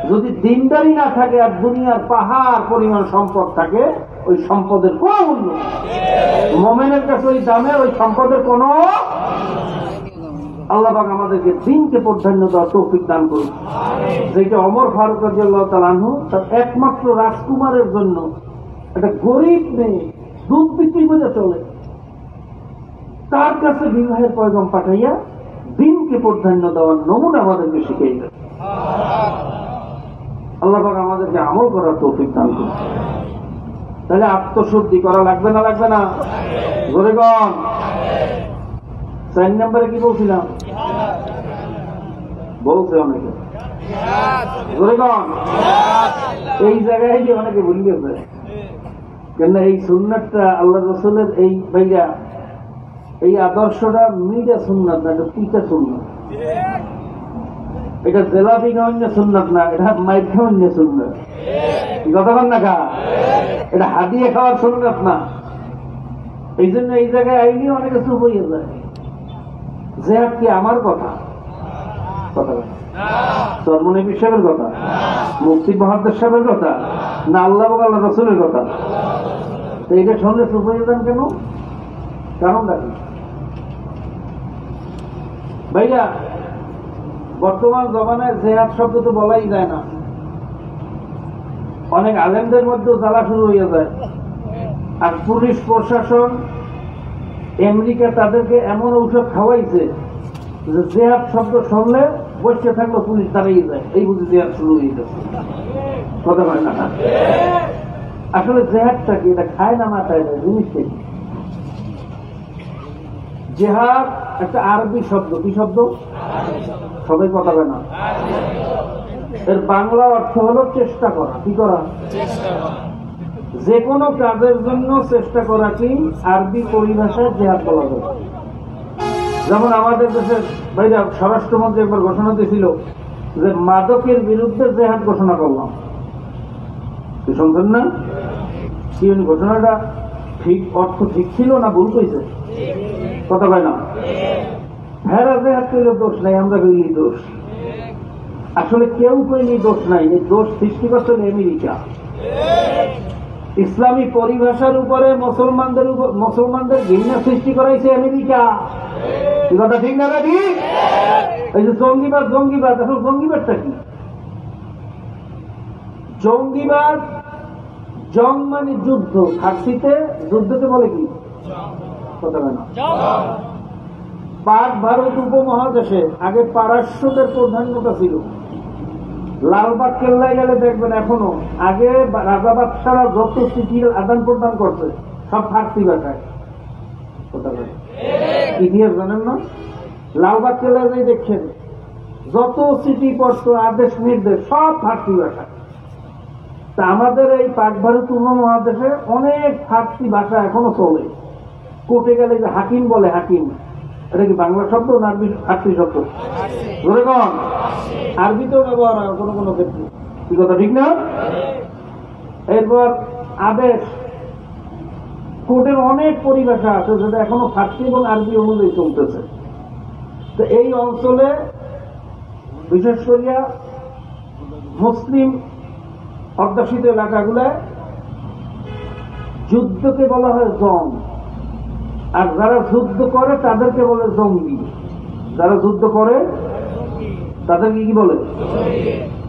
যদি দিনদারি না থাকে আর দুনিয়ার পাহাড় পরিমাণ সম্পদ থাকে, ওই সম্পদের কোনো মূল্য নেই। মুমিনের কাছে ওই দামে ওই সম্পদের কোনো। আল্লাহ পাক আমাদেরকে দিনকে প্রাধান্য দেওয়ার তৌফিক দান করুন। যেটা ওমর ফারুক রাদিয়াল্লাহু তাআলা আনহু তার একমাত্র রাজকুমারের জন্য একটা গরিব মেয়ে দুধ বিক্রি করে চলে, তার কাছে বিবাহের পয়গাম পাঠাইয়া দিনকে প্রাধান্য দেওয়ার নমুনা আমাদেরকে শিখিয়ে দেয়। আল্লাহ পাক আমাদেরকে আমল করার তৌফিক দান করুন। তাহলে আত্মশুদ্ধি করা লাগবে না, লাগবে না? জোরে গণ। 4 নম্বরে কি বলছিলাম? বলছে অনেকে জোরে গণ। এই জায়গায় যে অনেকে ভুলে গেছে, কেন এই সুন্নাতটা আল্লাহ রাসূলের এই ভাইয়া এই আদর্শটা মিডা সুন্নাত না, এটা পিতা সুন্নাত। এটা জেলাপি খাওয়ান্য সুন্নাত না, এটা মাইর খাওয়ান্য সুন্নাত। কথা বল না কা, এটা হাদিয়ে খাওয়ার সুন্নাত না। এই জন্য এই জায়গায় আইনি অনেকে চুপ হয়ে যায়। জিহাদ কি আমার কথা? কথা চরমনাই সাহেবের কথা, মুফতি মহাদ্দেশ সাহেবের কথা, না আল্লাহ আল্লাহ রসুলের কথা? তো এটা শুনলে চুপ হয়ে যান কেন? কারণটা কি ভাইয়া? বর্তমান জমানায় জিহাদ শব্দ তো বলাই যায় না। অনেক আলেমদের মধ্যেও জ্বালা শুরু হয়ে যায়। আর পুলিশ প্রশাসন আমেরিকা তাদেরকে এমন ঔষধ খাওয়াইছে যে জিহাদ শব্দ শুনলে বসে থাকলে পুলিশ দাঁড়িয়ে যায়, এই বুঝি জিহাদ শুরু হয়ে গেছে। কথা হয় না? আসলে জিহাদটা কি? এটা খায় না মাথায় না, জিনিসটা কি? জিহাদ একটা আরবি শব্দ। কি শব্দ? সবাই কথা হয় না। এর বাংলা অর্থ হলো চেষ্টা করা। কি করা? যে কোনো কাজের জন্য চেষ্টা করা কি আরবি পরিভাষায় জিহাদ বলা যায়। যেমন আমাদের দেশের ভাইরা স্বরাষ্ট্রমন্ত্রী একবার ঘোষণা দিয়েছিল যে মাদকের বিরুদ্ধে জিহাদ ঘোষণা করলাম। কি শুনছেন না? কি ঘোষণাটা ঠিক অর্থ ঠিক ছিল না ভুল কইছে? কথা হয় না? হ্যাঁ, জিহাদ করলে দোষ নাই, আমরা কইলি দোষ। আসলে কেউ কইলি দোষ নাই, এই দোষ সৃষ্টি করছে আমেরিকা। ইসলামী পরিভাষার উপরে মুসলমানদের ঘৃণা সৃষ্টি করাইছে আমেরিকা। কি কথা ঠিক না? ঠিক। এই যে জঙ্গিবাদ, জঙ্গিবাদ, এখন জঙ্গিবাদটা কি? জঙ্গিবাদ, জং মানে যুদ্ধ, ফার্সিতে যুদ্ধকে বলে কি? কথা হয় না? পাক ভারত উপমহাদেশে আগে পারস্যদের প্রধান্যতা ছিল। লালবাগ কেল্লায় গেলে দেখবেন এখনো আগে রাজা বাদশারা যত চিঠির আদান প্রদান করছে সব ফার্সি ভাষায়। ইতিহাস জানেন না? লালবাগ কেল্লায় যাই দেখছেন যত চিঠি পত্র আদেশ নির্দেশ সব ফার্সি ভাষায়। তা আমাদের এই পাক ভারত উপমহাদেশে অনেক ফার্সি ভাষা এখনো চলে। কোর্টে গেলে যে হাকিম বলে, হাকিম এটা কি বাংলা শব্দ না আরবি? ফার্সি শব্দ। ধরে কন আরবিতেও ব্যবহার হয় কোনো কোনো ক্ষেত্রে। কি কথা ঠিক না? এরপর আদেশ, কোর্টের অনেক পরিভাষা আছে যেটা এখনো ফার্সি এবং আরবি অনুযায়ী চলতেছে। তো এই অঞ্চলে বিশেষ করিয়া মুসলিম অধ্যুষিত এলাকাগুলায় যুদ্ধকে বলা হয় জং, আর যারা যুদ্ধ করে তাদেরকে বলে জঙ্গি। যারা যুদ্ধ করে তাদেরকে কি বলে?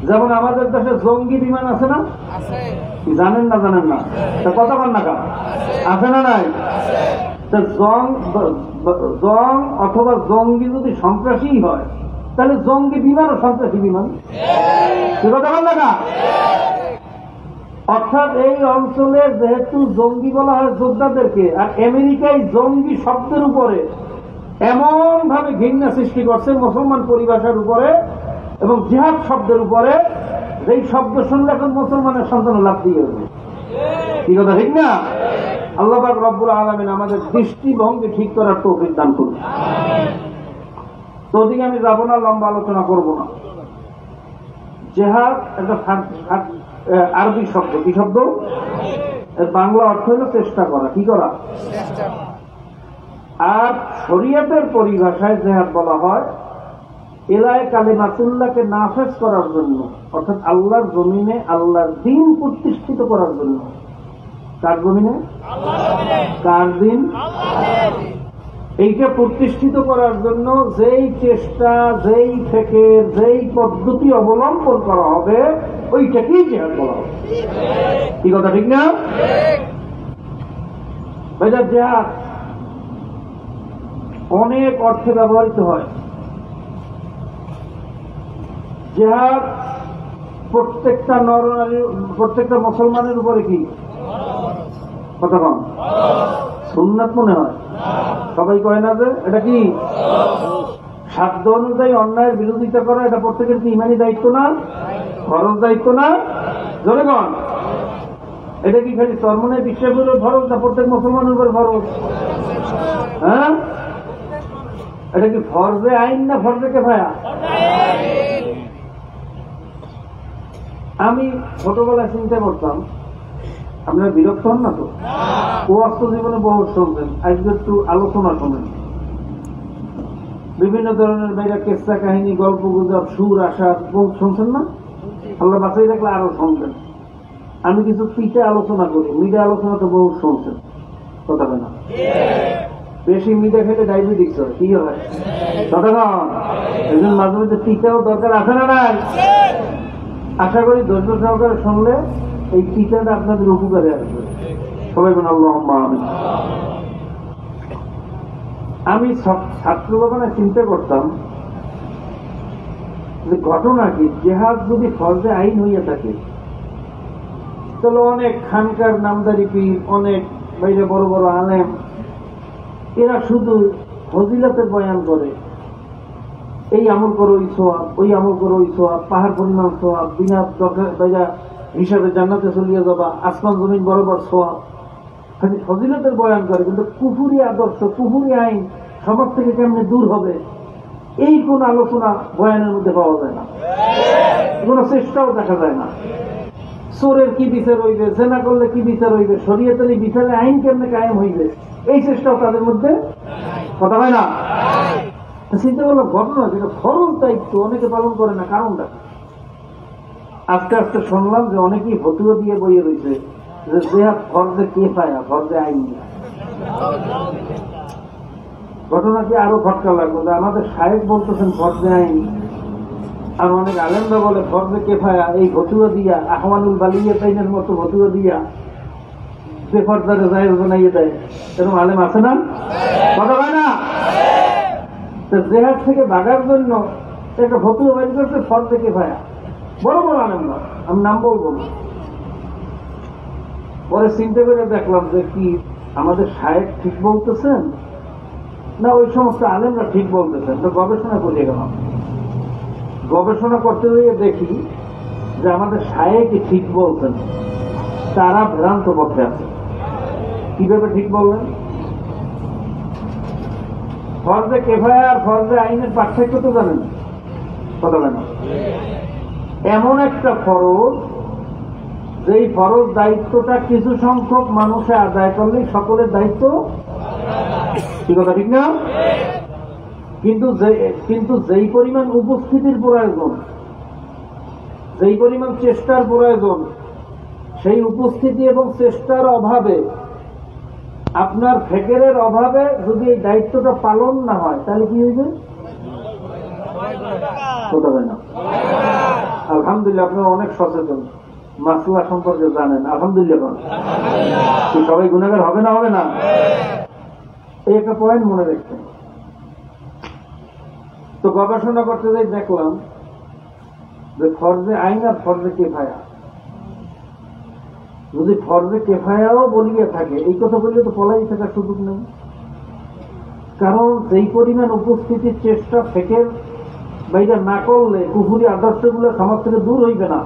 যেমন আমাদের দেশে জঙ্গি বিমান আছে না? জানেন না? জানেন না? তা কথা বল না, কা আছে না নাই? জং অথবা জঙ্গি যদি সন্ত্রাসী হয় তাহলে জঙ্গি বিমান ও সন্ত্রাসী বিমান। সে কথা বল না, কা? অর্থাৎ এই অঞ্চলে যেহেতু জঙ্গি বলা হয় যোদ্ধাদেরকে, আর আমেরিকায় জঙ্গি শব্দের উপরে এমন ভাবে ঘৃণা সৃষ্টি করছে মুসলমান পরিভাষার উপরে এবং জিহাদ শব্দের উপরে, যেই শব্দ শুনলে এখন মুসলমানের সন্তান লাভ দিয়ে হবে। কি কথা ঠিক না? আল্লাহ পাক রব্বুল আলামিন আমাদের দৃষ্টিভঙ্গি ঠিক করার তৌফিক দান করুন। তো ওদিকে আমি যাব না, লম্বা আলোচনা করব না। জেহাদ একটা আরবি শব্দ। কি শব্দ? বাংলা অর্থ হলো চেষ্টা করা। কি করা? আর শরীয়তের পরিভাষায় জেহাদ বলা হয় এলায় কালিমাতুল্লাহকে নাফেজ করার জন্য, অর্থাৎ আল্লাহর জমিনে আল্লাহর দ্বীন প্রতিষ্ঠিত করার জন্য। কার জমিনে? কার দ্বীন? এইটা প্রতিষ্ঠিত করার জন্য যেই চেষ্টা, যেই থেকে যেই পদ্ধতি অবলম্বন করা হবে ওইটাকেই জেহাদ বলা হবে। কি কথা ঠিক না? ভাইরা, জেহাদ অনেক অর্থে ব্যবহৃত হয়। জেহাদ প্রত্যেকটা নরনারী, প্রত্যেকটা মুসলমানের উপরে কি কথা কম সুন্নাত মনে হয়? সবাই কয় না যে এটা কি সাধ্য অনুযায়ী অন্যায়ের বিরোধিতা করা? এটা প্রত্যেকের কি ইমানি দায়িত্ব না? ফরজ দায়িত্ব না? জনগণ, এটা কি খালি চরমনের বিশ্বাসের ফরজ না প্রত্যেক মুসলমানের উপর ফরজ? হ্যাঁ, এটা কি ফরজে আইন না ফরজে কিফায়া? আমি ছোটবেলায় চিন্তা করতাম, আপনারা বিরক্ত হন না তো? ওয়াক্ত জীবনে বহু শুনছেন, আজকে একটু আলোচনা শোনেন। বিভিন্ন ধরনের বাইরে কেসা কাহিনী, গল্প গুজব, সুর আশার বহু শুনছেন না? আল্লাহ বাঁচাই রাখলে আরো শুনছেন। আমি কিছু পিঠে আলোচনা করি, মিডিয়া আলোচনা তো বহু শুনছেন, কথা না? বেশি মিডিয়া খেলে ডায়াবেটিস হয়। কি হয় কথা কন? একজন মাঝে মাঝে টিকাও দরকার আছে না নাই? আশা করি ধৈর্য সহকারে শুনলে এই টিকাটা আপনাদের উপকারে আসবে। সবাই বলেন আল্লাহুম্মা আমিন। আমি ছাত্র জীবনে চিন্তা করতাম যে ঘটনা কি, জেহাদ যদি ফরজে আইন হইয়া থাকে তাহলে অনেক খানকার নামদারি পীর, অনেক বাইরে বড় বড় আলেম, এরা শুধু ফজিলতের বয়ান করে, এই আমল করো ওই সোয়াব, ওই আমল করো ওই সোয়াব, পাহাড় পরিমাণ সোয়াব, বিনা দরকার বাইরা হিসাবে জান্নাতে চলিয়ে যাবা, আসমান জমিন বরাবর সোয়াব, খালি ফজিলতের বয়ান করে। কিন্তু কুফুরি আদর্শ, কুফুরি আইন সমাজ থেকে কেমনে দূর হবে এই কোন আলোচনা বয়ানের মধ্যে পাওয়া যায় না, কোন চেষ্টাও দেখা যায় না। চোরের কি বিচার হইবে, জেনা করলে কি বিচার হইবে, শরীয়তের এই বিচারে আইন কেমনে কায়েম হইবে, এই চেষ্টাও তাদের মধ্যে কথা হয় না। চিন্তা করলাম ঘটনা যেটা ফরজ দায়িত্ব অনেকে পালন করে না, কারণটা আস্তে আস্তে শুনলাম যে অনেকেই ফতুয়া দিয়ে বইয়ে রয়েছে যে জেহাদ ফরজে কিফায়া, ফরজে আইন। ঘটনা কি আরো খটকা লাগলো যে আমাদের সাহেব বলতেছেন ফরজে আইন, আর অনেক আলেমরা বলে ফরজে কিফায়া। এই ফতুয়া দিয়া আহওয়ানুল বালিয়া তাইনের মতো ফতুয়া দিয়া বেফরদারে জায়েজ বানাইয়ে দেয়, এরকম আলেম আছে না? কথা হয় না? জেহাদ থেকে ভাগার জন্য একটা ফতুয়া বাইর করছে ফরজে কিফায়া, বড় বড় আলেমরা, আমি নাম বলবো না। পরে চিন্তা করে দেখলাম যে কি আমাদের সাহেব ঠিক বলতেছেন না ওই সমস্ত আলেমরা ঠিক বলতেছেন। তো গবেষণা করিয়ে গেলাম, গবেষণা করতে গিয়ে দেখি যে আমাদের সাহেবই ঠিক বলছেন, তারা ভ্রান্ত পথে আছে। কিভাবে ঠিক বললেন? ফরজে কিফায়া আর ফরজে আইনের পার্থক্য তো জানেন, কথা বলেন। এমন একটা ফরজ যেই ফরজ দায়িত্বটা কিছু সংখ্যক মানুষে আদায় করলে সকলের দায়িত্ব, কি কথা ঠিক না? কিন্তু যেই পরিমাণ উপস্থিতির প্রয়োজন, যেই পরিমাণ চেষ্টার প্রয়োজন, সেই উপস্থিতি এবং চেষ্টার অভাবে, আপনার ফেকেরের অভাবে যদি এই দায়িত্বটা পালন না হয় তাহলে কি হইবে? কথা হয় না। আলহামদুলিল্লাহ আপনারা অনেক সচেতন, মাসলা সম্পর্কে জানেন, আলহামদুলিল্লাহ। সবাই গুনাহগার হবে না? হবে না? এই একটা পয়েন্ট মনে রাখতেন। তো গবেষণা করতে যাই দেখলাম যে ফরজে আইন আর ফরজে কিফায়া, যদি ফরজে কিফায়াও বলিয়ে থাকে, এই কথা বললে তো পলাই থাকার সুযোগ নেই। কারণ যেই পরিমাণ উপস্থিতির চেষ্টা থেকে বাইরে না করলে কুফুরি আদর্শগুলো সমাজ থেকে দূর হইবে না।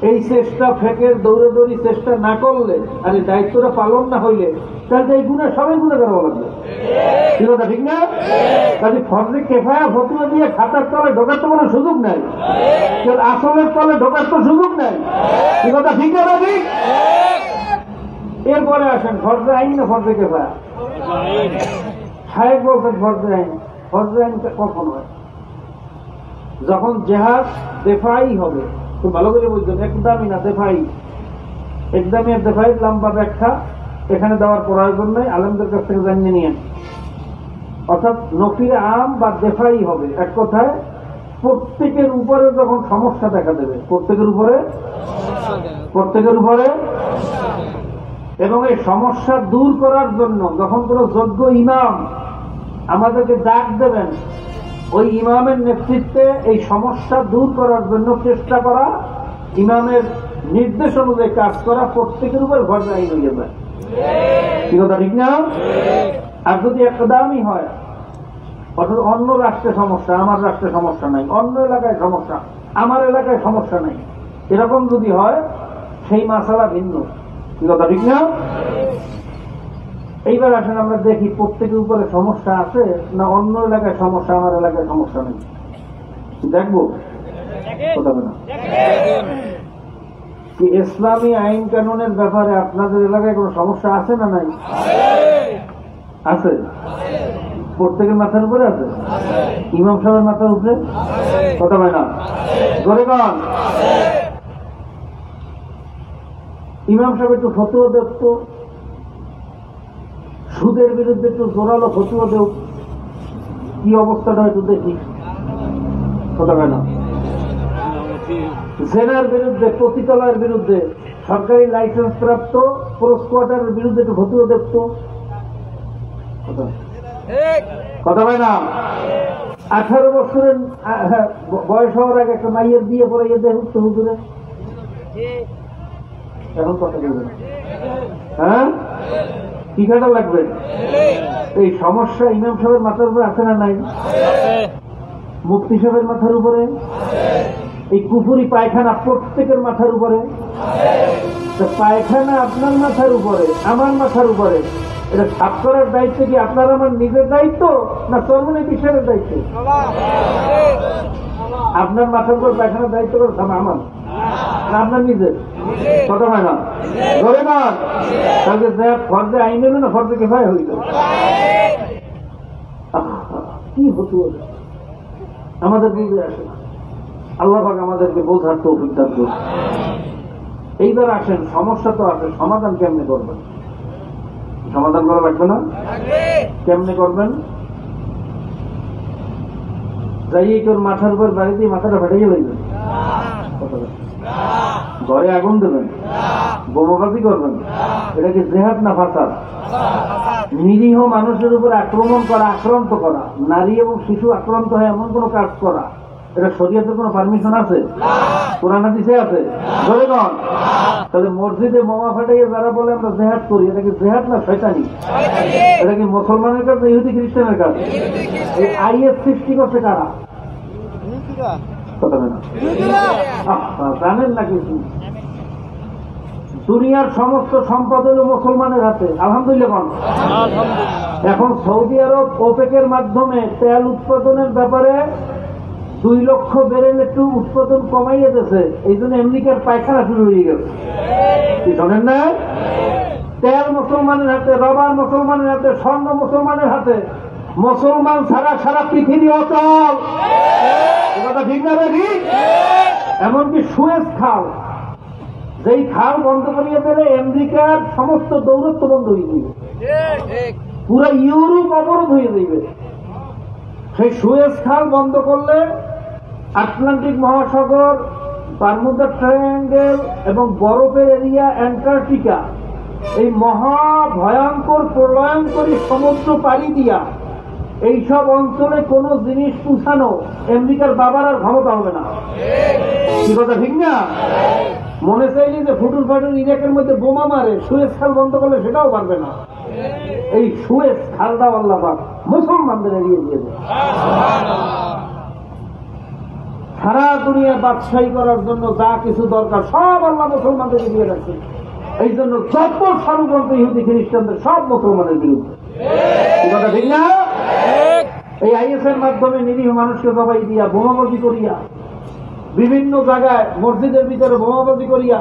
এই চেষ্টা ফেকের দৌড়াদৌড়ি চেষ্টা না করলে আর এই দায়িত্বটা পালন না হইলে তাহলে এই গুণে সবাই গুণে করা লাগবে। কি কথা ঠিক না? কাজে ফরজে কেফায়া ফতুয়া দিয়ে খাতার তলে ঢোকার তো কোনো সুযোগ নাই, আসলের তলে ঢোকার তো সুযোগ নাই। কি কথা ঠিক না ঠিক? এরপরে আসেন ফরজে আইন না ফরজে কেফায়া? সাহেব বলছেন ফরজে আইন। ফরজে আইন কখন হয়? যখন জেহাদ দেফাই হবে। খুব ভালো করে বুঝছেন, একদমই না দেফাই। একদমই আর দেফাই লম্বা ব্যাখ্যা এখানে দেওয়ার প্রয়োজন নেই, আলেমদের কাছ থেকে জানিয়ে নিয়েন। অর্থাৎ নফিরে আম বা দেফাই হবে। এক কথায় প্রত্যেকের উপরে যখন সমস্যা দেখা দেবে, প্রত্যেকের উপরে এবং এই সমস্যা দূর করার জন্য যখন কোন যোগ্য ইমাম আমাদেরকে ডাক দেবেন, ওই ইমামের নেতৃত্বে এই সমস্যা দূর করার জন্য চেষ্টা করা, ইমামের নির্দেশ অনুযায়ী কাজ করা প্রত্যেকের উপর ফরজ আইন হয়ে যায়। কি কথা ঠিক না? আর যদি একদামই হয়, অর্থাৎ অন্য রাষ্ট্রে সমস্যা, আমার রাষ্ট্রে সমস্যা নাই, অন্য এলাকায় সমস্যা, আমার এলাকায় সমস্যা নাই, এরকম যদি হয় সেই মাসালা ভিন্ন। কি কথা ঠিক না? এইবার আসেন আমরা দেখি প্রত্যেকের উপরে সমস্যা আছে না অন্য এলাকায় সমস্যা, আমার এলাকায় সমস্যা নেই। দেখবো কথা না কি ইসলামী আইন কানুনের ব্যাপারে আপনাদের এলাকায় কোনো সমস্যা আছে না নাই? আছে। প্রত্যেকের মাথার উপরে আছে? ইমাম সাহেবের মাথার উপরে? কথা হয় না? গরিবান ইমাম সাহেব একটু ফতুয়া দেখত, সুদের বিরুদ্ধে একটু জোরালো ফতুয়া দেব, কি অবস্থাটা একটু দেখি। কথা হয় না? জেনার বিরুদ্ধে, পতিতালয়ের বিরুদ্ধে, সরকারি লাইসেন্স প্রাপ্ত ক্রস কোয়ার্টারের বিরুদ্ধে একটু ফতুয়া দেখত। কথা হয় না? 18 বছরের বয়স হওয়ার আগে একটা মাইয়ের বিয়ে পরে দেয় উঠতে হুজুরে। এখন কথা বলবেন, হ্যাঁ কি কাটা লাগবে? এই সমস্যা ইমাম সাহেবের মাথার উপরে আছে না নাই? মুফতি সাহেবের মাথার উপরে? এই কুফুরি পায়খানা প্রত্যেকের মাথার উপরে। পায়খানা আপনার মাথার উপরে, আমার মাথার উপরে, এটা সাফ করার দায়িত্ব কি আপনার আমার নিজের দায়িত্ব না চরমনে বিশ্বের দায়িত্ব? আপনার মাথার উপর পায়খানার দায়িত্ব করে আমার না আপনার নিজের? কথা হয় না? ধরে না তাহলে ফরজে আইন হলো না ফরজে কেফায়া হইল? কি হতো আমাদের বুঝে আসে না। আল্লাহ পাক আমাদেরকে বোঝার তৌফিক দান করুন। এইবার আসেন, সমস্যা তো আছে, সমাধান কেমনে করবেন? সমাধান করা লাগবে না? কেমনে করবেন? যাই তোর মাথার উপর বাড়ি দিয়ে মাথাটা ফেটে লাগবেন, ঘরে আগুন দেবেন, বোমাবাজি করবেন, এটা কি জেহাদ না ফাসাদ? নিরীহ মানুষের উপর আক্রমণ করা, আক্রান্ত করা, নারী এবং শিশু আক্রান্ত হয় এমন কোন কাজ করা, এটা শরীয়তের কোন পারমিশন আছে? কোরআন হাদিসে আছে? ধরে নন। তাহলে মসজিদে বোমা ফাটাইয়ে যারা বলে আমরা জেহাদ করি, এটা কি জেহাদ না শয়তানি? এটা কি মুসলমানের কাজ না ইহুদি খ্রিস্টানের কাজ? এই আইএস সৃষ্টি করছে কারা? কথা না জানেন না কিছু? দুনিয়ার সমস্ত সম্পদ হল মুসলমানের হাতে, আলহামদুলিল্লাহ। এখন সৌদি আরব ওপেকের মাধ্যমে তেল উৎপাদনের ব্যাপারে 2 লক্ষ ব্যারেল একটু উৎপাদন কমাইয়ে দিয়েছে, এই জন্য আমেরিকার পায়খানা শুরু হয়ে গেছে। কি শোনেন না? তেল মুসলমানের হাতে, রবার মুসলমানের হাতে, স্বর্ণ মুসলমানের হাতে। মুসলমান ছাড়া সারা পৃথিবী অচল। কথা ঠিক না দেখি? এমনকি সুয়েজ খাল, যেই খাল বন্ধ করিয়ে দিলে আমেরিকার সমস্ত দৌরত্ব বন্ধ হয়ে যাবে, পুরো ইউরোপ অবরোধ হয়ে যাবে। সেই সুয়েজ খাল বন্ধ করলে আটলান্টিক মহাসাগর, বারমুডা ট্রায়াঙ্গেল এবং বরফের এরিয়া অ্যান্টার্কটিকা, এই মহা ভয়ঙ্কর প্রলয়ঙ্করী সমুদ্র পাড়ি দিয়া এইসব অঞ্চলে কোন জিনিস পৌঁছানো আমেরিকার বাবার আর ক্ষমতা হবে না। কি কথা ঠিক না? মনে চাইলে যে ফুটুল ফাটুল ইরাকের মধ্যে বোমা মারে, সুয়েজ খাল বন্ধ করলে সেটাও পারবে না। এই সুয়েজ খালটা আল্লাহ পাক মুসলমানদের এড়িয়ে দিয়ে দেয়। সারা দুনিয়া বাদশাহী করার জন্য যা কিছু দরকার সব আল্লাহ মুসলমানদেরকে দিয়ে রাখছে। এই জন্য যত ষড়যন্ত্র ইহুদি খ্রিস্টানদের সব মুসলমানের বিরুদ্ধে। কথা ঠিক না? এই আইএসের মাধ্যমে নিরীহ মানুষকে জবাই দিয়া, বোমাবাজি করিয়া, বিভিন্ন জায়গায় মসজিদের ভিতরে বোমাবাজি করিয়া,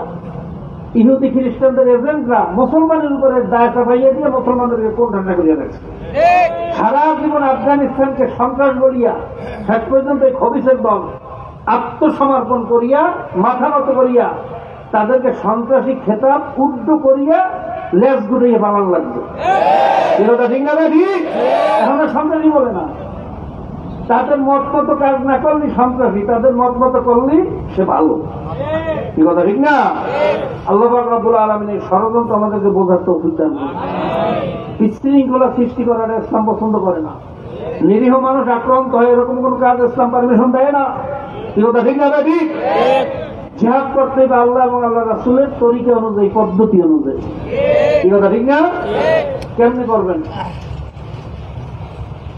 ইহুদি খ্রিস্টানদের এজেন্টরা মুসলমানের উপরে দায় চাপাইয়া দিয়ে মুসলমানদেরকে কোন ঠান্ডা করিয়া রাখছে। সারা জীবন আফগানিস্তানকে সন্ত্রাস বলিয়া শেষ পর্যন্ত এই খবিসের দল আত্মসমর্পণ করিয়া, মাথা নত করিয়া, তাদেরকে সন্ত্রাসী খেতাব উর্দু করিয়া লেজ গুটিয়ে পালান লাগবে। এটা ঠিক না? ঠিক। এখন সন্ত্রাসী বলে না, তাদের মত মতো কাজ না করলি সন্ত্রাসী, তাদের মত মতো করলি সে ভালো। কি কথা ঠিক না? আল্লাহ পাক রব্বুল আলামিনের ষড়যন্ত্র আমাদেরকে বোঝার তৌফিক দান করুন। বিশৃঙ্খলা সৃষ্টি করার ইসলাম পছন্দ করে না। নিরীহ মানুষ আক্রান্ত হয় এরকম কোন কাজ ইসলাম পারমিশন দেয় না। কি কথা ঠিক না? ঠিক। জিহাদ করতে হবে আল্লাহ এবং আল্লাহ রাসূলের তরিকা অনুযায়ী, পদ্ধতি অনুযায়ী। কি কথা ঠিক না? কেমনি করবেন?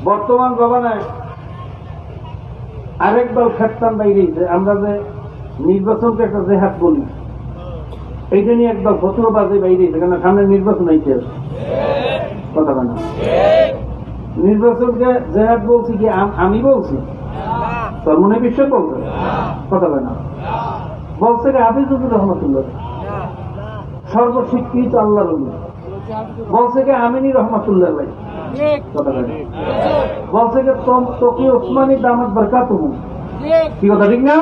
বর্তমান জমানায় আরেক দল ফেরতান বাইরেছে। আমরা যে নির্বাচনকে একটা জেহাদ বলি, এইটা নিয়ে একদল ফতুয়াবাজি বাইরেছে, কেন সামনে নির্বাচন আইতে আছে। কথা বলে না, নির্বাচনকে জেহাদ বলছি কি আমি বলছি? তোর মনে বিশ্বাস বলছে? কথা বলে না, বলছে কি হাফিজুর রহমাতুল্লাহ, সর্বশিক্ষিত আল্লাহর ওলি। বলছে কি আমিনী রহমাতুল্লাহ ভাই। কথা বলে না, বলছে কি তোকে ওসমানী দামাত বরকাতুহু। কি কথা ঠিক না?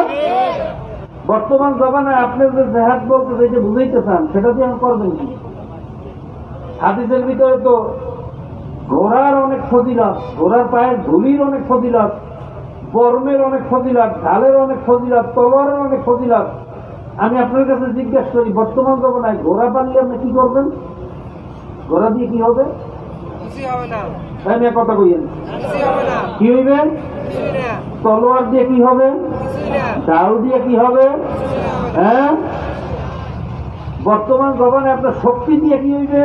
বর্তমান জমানায় আপনি যে জেহাদ বলতে যেটা বুঝাইতে চান সেটা দিয়ে আমি করবেন কি? হাদিসের ভিতরে তো ঘোড়ার অনেক ফজিলত, ঘোড়ার পায়ের ধুলির অনেক ফজিলত, বর্মের অনেক ফজিলত, ঢালের অনেক ফজিলত, তলোয়ারের অনেক ফজিলত। আমি আপনার কাছে জিজ্ঞাসা করি, বর্তমান জমানায় ঘোড়া পাললে আপনি কি করবেন? ঘোড়া দিয়ে কি হবে? কথা কইয়েন, কি হইবেন? তলোয়ার দিয়ে কি হবে? ঢাল দিয়ে কি হবে? হ্যাঁ, বর্তমান জমানায় আপনার শক্তি দিয়ে কি হইবে?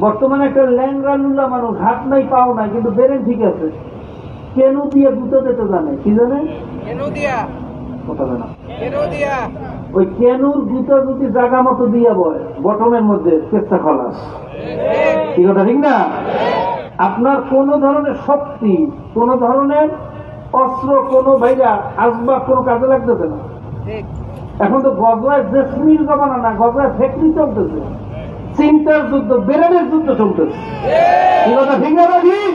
বর্তমানে একটা ল্যাংরালুল্লা মানুষ, হাত নাই পাও নাই, কিন্তু বেরেন ঠিক আছে, কেন দিয়ে জুতো দিতে জানে। কি জানে? কথা না, ওই কেনুর জুতো যদি জায়গা মতো দিয়ে বয় বটমের মধ্যে চেষ্টা খলাস। কি কথা ঠিক না? আপনার কোন ধরনের শক্তি, কোন ধরনের অস্ত্র, কোন ভাইরা আসবাব কোন কাজে লাগতেছে না। এখন তো গজরায় জেসমির জমানা না, গজরায় ফ্যাক্টরি চলতেছে, চিন্তার যুদ্ধ, বেরেনের যুদ্ধ চলতেছে। কি কথা ঠিক না? ঠিক।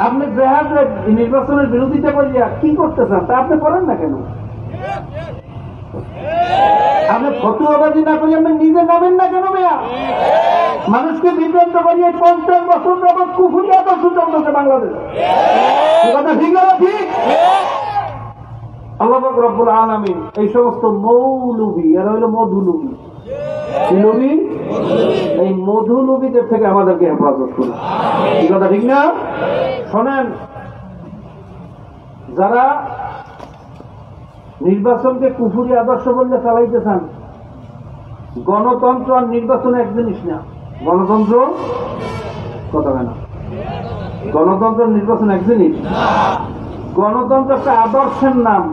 আপনি জেহাদের নির্বাচনের বিরোধিতা করিয়া কি করতে চান তা আপনি করেন না কেন? আপনি ফতুয়াবাজি না করি আপনি নিজে নামেন না কেন? মেয়া মানুষকে বিভ্রান্ত করিয়ে 50 বছর যাবৎ কুফরি আদর্শ চলতেছে বাংলাদেশ। কথা ঠিক না? ঠিক। আল্লাহ পাক রব্বুল আলামিন এই সমস্ত মৌলবী, এরা হইল মধুলবী, এই মধুলবীদের থেকে আমাদেরকে হেফাজত করুন। এই কথা ঠিক না? শোনেন, যারা নির্বাচনকে কুফুরি আদর্শ বললে চালাইতে চান, গণতন্ত্র আর নির্বাচন এক জিনিস না। গণতন্ত্র, কথা না, গণতন্ত্র নির্বাচন এক জিনিস। গণতন্ত্র একটা আদর্শের নাম,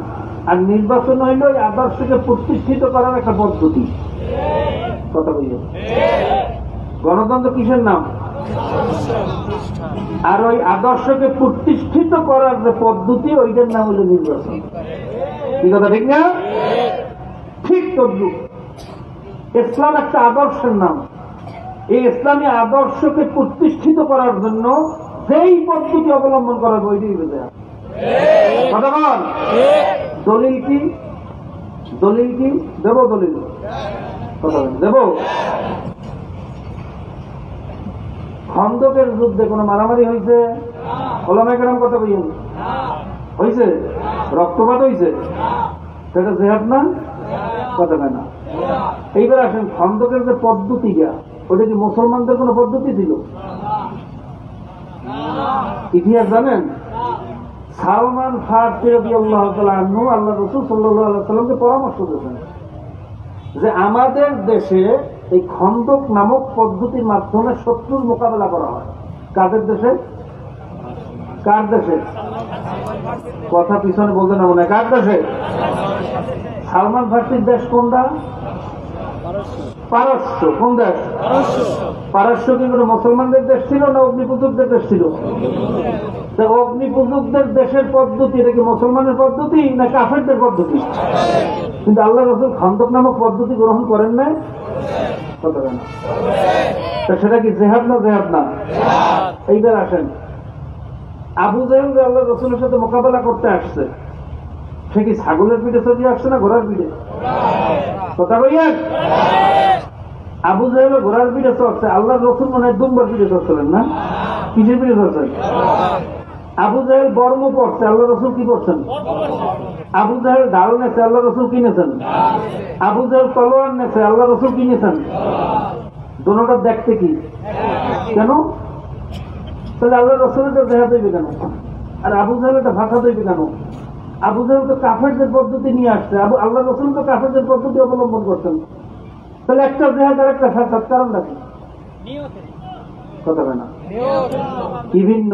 আর নির্বাচন হইল ওই আদর্শকে প্রতিষ্ঠিত করার একটা পদ্ধতি। কথা বলল, গণতন্ত্র কিসের নাম? আর ওই আদর্শকে প্রতিষ্ঠিত করার যে পদ্ধতি, ওইটার নাম হইল নির্বাচন। কি কথা ঠিক না? ঠিক তদ্রুপ ইসলাম একটা আদর্শের নাম। এই ইসলামী আদর্শকে প্রতিষ্ঠিত করার জন্য যেই পদ্ধতি অবলম্বন করার ওইটাই বোঝা। কথা বল, দলিল কি? দলিল কি দেব? দলিল কথা দেব? খন্দকের যুদ্ধে কোন মারামারি হয়েছে? ওলামায়ে কেরাম কথা বলেন, হয়েছে? রক্তপাত হয়েছে? সেটা জেহাদ না? কথা না। এইবার আসেন, খন্দকের যে পদ্ধতি গা, ওটা কি মুসলমানদের কোন পদ্ধতি ছিল? ইতিহাস জানেন? সালমান ফারসি রাদিয়াল্লাহু তাআলা আনহু আল্লাহ রাসূল সাল্লাল্লাহু আলাইহি ওয়াসাল্লামকে পরামর্শ দিয়েছেন যে আমাদের দেশে এই খন্দক নামক পদ্ধতির মাধ্যমে শত্রুর মোকাবেলা করা হয়। কাদের দেশে? কার দেশে? কথা পিছনে বলতে না মনে হয়। কার দেশে? সালমান ফারসির দেশ কোনটা? পারস্য। কোন দেশ? পারস্য কি কোনো মুসলমানদের দেশ দেশ ছিল না অগ্নিপূজকদের দেশ ছিল? অগ্নিপূজকদের দেশের পদ্ধতি এটা কি মুসলমানের পদ্ধতি না কাফেরদের পদ্ধতি? কিন্তু আল্লাহ রাসূল খান্দক নামক পদ্ধতি গ্রহণ করেন না, সেটা কি জেহাদ না? জেহাদ না। এইবার আসেন, আবু জাহেল যে আল্লাহ রাসূলের সাথে মোকাবেলা করতে আসছে, সে কি ছাগলের পিঠে চড়িয়ে আসছে না ঘোড়ার পিঠে? কথা কইয়েন। আবু জাহেল ঘোড়ার পিঠে চড়ছে, আল্লাহ রাসূল মনে হয় দুম্বার পিঠে চড়ছিলেন না? কিসের পিঠে চড়ছেন? আবু জাহেল বর্ম পড়ছে, আল্লাহ রাসূল কি করছেন? আবু জাহেল ঢাল নেছে, আল্লাহ রাসূল কিনেছেন। আবু জাহেল তলোয়ার নেছে, আল্লাহ রাসূল কিনেছেন। দোনোটা দেখতে কি? কেন? তাহলে আল্লাহ রাসূলটা দেখা দেবে কেন? আর আবু জাহেলটা ভাষা দেবে কেন? আবু জাহেল তো কাফেরদের পদ্ধতি নিয়ে আসছে, আল্লাহ রাসূল তো কাফেরদের পদ্ধতি অবলম্বন করছেন। তাহলে একটা জেহাদ আর একটা ফাসাদ, কারণটা কি? কথা হয় না, কি ভিন্ন?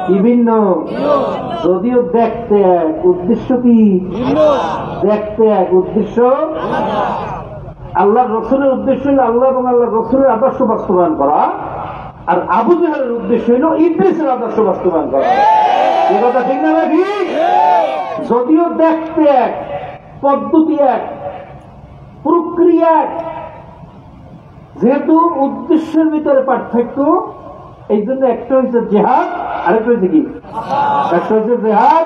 কি ভিন্ন? যদিও দেখতে এক, উদ্দেশ্য কি? দেখতে এক, উদ্দেশ্য আল্লাহ রসুলের উদ্দেশ্য হল আল্লাহ এবং আল্লাহ রসুলের আদর্শ বাস্তবায়ন করা, আর আবু জাহেলের উদ্দেশ্য হল ইবলীসের আদর্শ বাস্তবায়ন করা। এই কথা ঠিক না নাকি? যদিও দেখতে এক, পদ্ধতি এক, প্রক্রিয়া এক, যেহেতু উদ্দেশ্যের ভিতরে পার্থক্য, এই জন্য একটা হয়েছে জেহাদ, আরেকটা হয়েছে কি? একটা হয়েছে জেহাদ।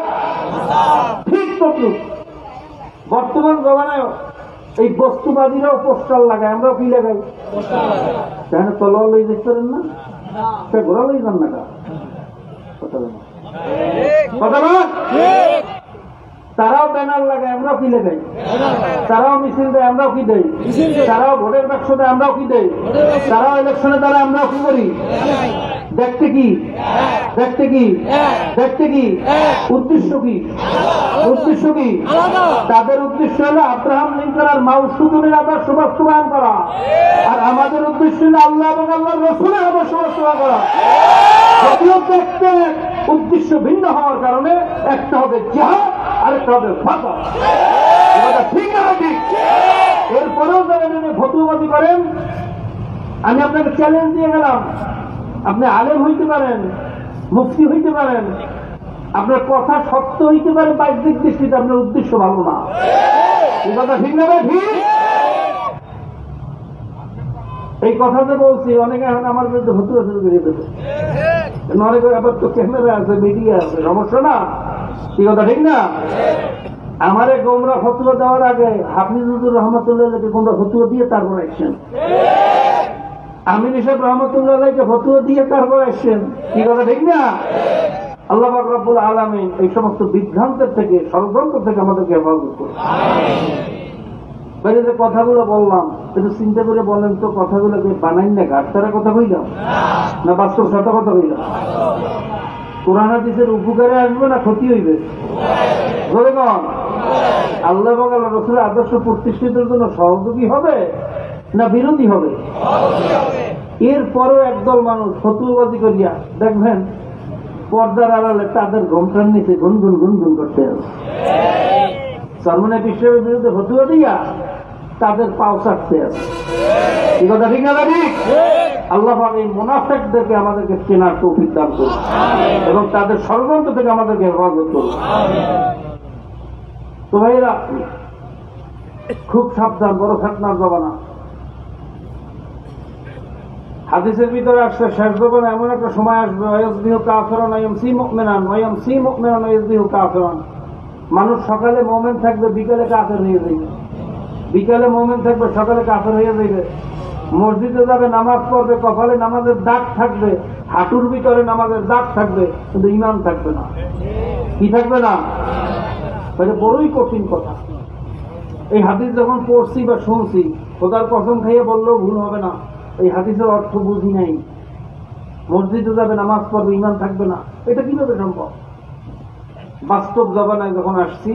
ঠিক তদ্রুপ বর্তমান জমানায় এই বস্তুবাদীরাও পোস্টার লাগায়, আমরাও কি লাগাই? কেন তলোয়ার লই দেখতে পারেন না? ঘোরা লই যান না? কথা বল। তারাও ব্যানার লাগায়, আমরাও কি লাগাই? তারাও মিছিল দেয়, আমরাও কি দেই? তারাও ভোটের বাক্স দেয়, আমরাও কি দেই? তারাও ইলেকশনে দ্বারা আমরাও কি করি? দেখতে কি? দেখতে কি? দেখতে কি? উদ্দেশ্য কি? উদ্দেশ্য কি? তাদের উদ্দেশ্য হলো আব্রাহাম লিঙ্কন আর মাও সুদুনের আদর্শ বাস্তবায়ন করা, আর আমাদের উদ্দেশ্য হলো আল্লাহ এবং আল্লাহ রসুলের আদর্শ বাস্তবায়ন করা। যদিও দেখতে উদ্দেশ্য ভিন্ন হওয়ার কারণে একটা হবে জিহাদ, আরেকটা হবে ফাসাদ। ঠিক না ঠিক? এরপরেও যারা ফতুয়াবাদী করেন, আমি আপনাকে চ্যালেঞ্জ দিয়ে গেলাম, আপনি আলেম হইতে পারেন, মুফতি হইতে পারেন, আপনার কথা সত্য হইতে পারে বাহ্যিক দৃষ্টিতে, আপনার উদ্দেশ্য ভালো না। এই কথা ঠিক না ঠিক? এই কথা যে বলছি, অনেকে এখন আমার বিরুদ্ধে ফতুয়া শুরু করে দেবে, অনেকে আবার তো ক্যামেরা আছে, মিডিয়া আছে, সমস্যা না? এই কথা ঠিক না? আমারে গোমরা ফতুয়া দেওয়ার আগে হাফিজুর রহমতুল্লাহকে গোমরা ফতুয়া দিয়ে তারপর আসছেন, আমির সাহেব রহমতুল্লাহকে ফতুয়া দিয়ে তারপর আসছেন। কি কথা ঠিক না? আল্লাহ পাক রব্বুল আলামিন এই সমস্ত বিভ্রান্তের থেকে, ষড়যন্ত্র থেকে আমাদেরকে হেফাজত করুন। বাইরে যে কথাগুলো বললাম, একটু চিন্তা করে বলেন তো, কথাগুলোকে বানাই না ঘাট তারা কথা কইলাম না বাস্তব সত কথা কইলাম? কোরআন হাদিসের উপকারে আসবে না ক্ষতি হইবে? ধরে কন আল্লাহ এবং আল্লাহ রসুলের আদর্শ প্রতিষ্ঠিতের জন্য সহযোগী হবে না বিরোধী হবে? এরপরও একদল মানুষ ফতুয়াবাজি করিয়া দেখবেন পর্দার আড়ালে তাদের ঘোমটার নিচে গুনগুন গুনগুন করতে হবে, চরমনে বিশ্বের বিরুদ্ধে ফতুয়া দিয়া তাদের পাও চাটতে আছে। এই কথা ঠিক না ঠিক? আল্লাহ পাক এই মুনাফিকদেরকে আমাদেরকে চেনার তৌফিক দান করুন এবং তাদের ষড়যন্ত্র থেকে আমাদেরকে হেফাজত করুন। তো ভাইরা খুব সাবধান, বড় ফিতনার জমানা। হাদিসের ভিতরে আসছে শেষ জমানা এমন একটা সময় আসবে, ওয়ায়াজদিহু কাফিরান ওয়ায়ামসি মুমিনান ওয়ায়ামসি মুমিনান ওয়ায়াজদিহু কাফিরান। মানুষ সকালে মুমিন থাকবে, বিকালে কাফের হয়ে যাবে, বিকালে মুমিন থাকবে, সকালে কাফের হয়ে যাবে। মসজিদে যাবে, নামাজ পড়বে, কপালে নামাজের দাগ থাকবে, হাঁটুর ভিতরে নামাজের দাগ থাকবে, কিন্তু ঈমান থাকবে না। কি থাকবে না? এটা বড়ই কঠিন কথা। এই হাদিস যখন পড়ছি বা শুনছি, খোদার কসম খাইয়ে বললেও ভুল হবে না, এই হাদিসের অর্থ বুঝি নাই। মসজিদে যাবে, নামাজ পড়বে, ঈমান থাকবে না, এটা কিভাবে সম্ভব? বাস্তব জমানায় যখন আসছি,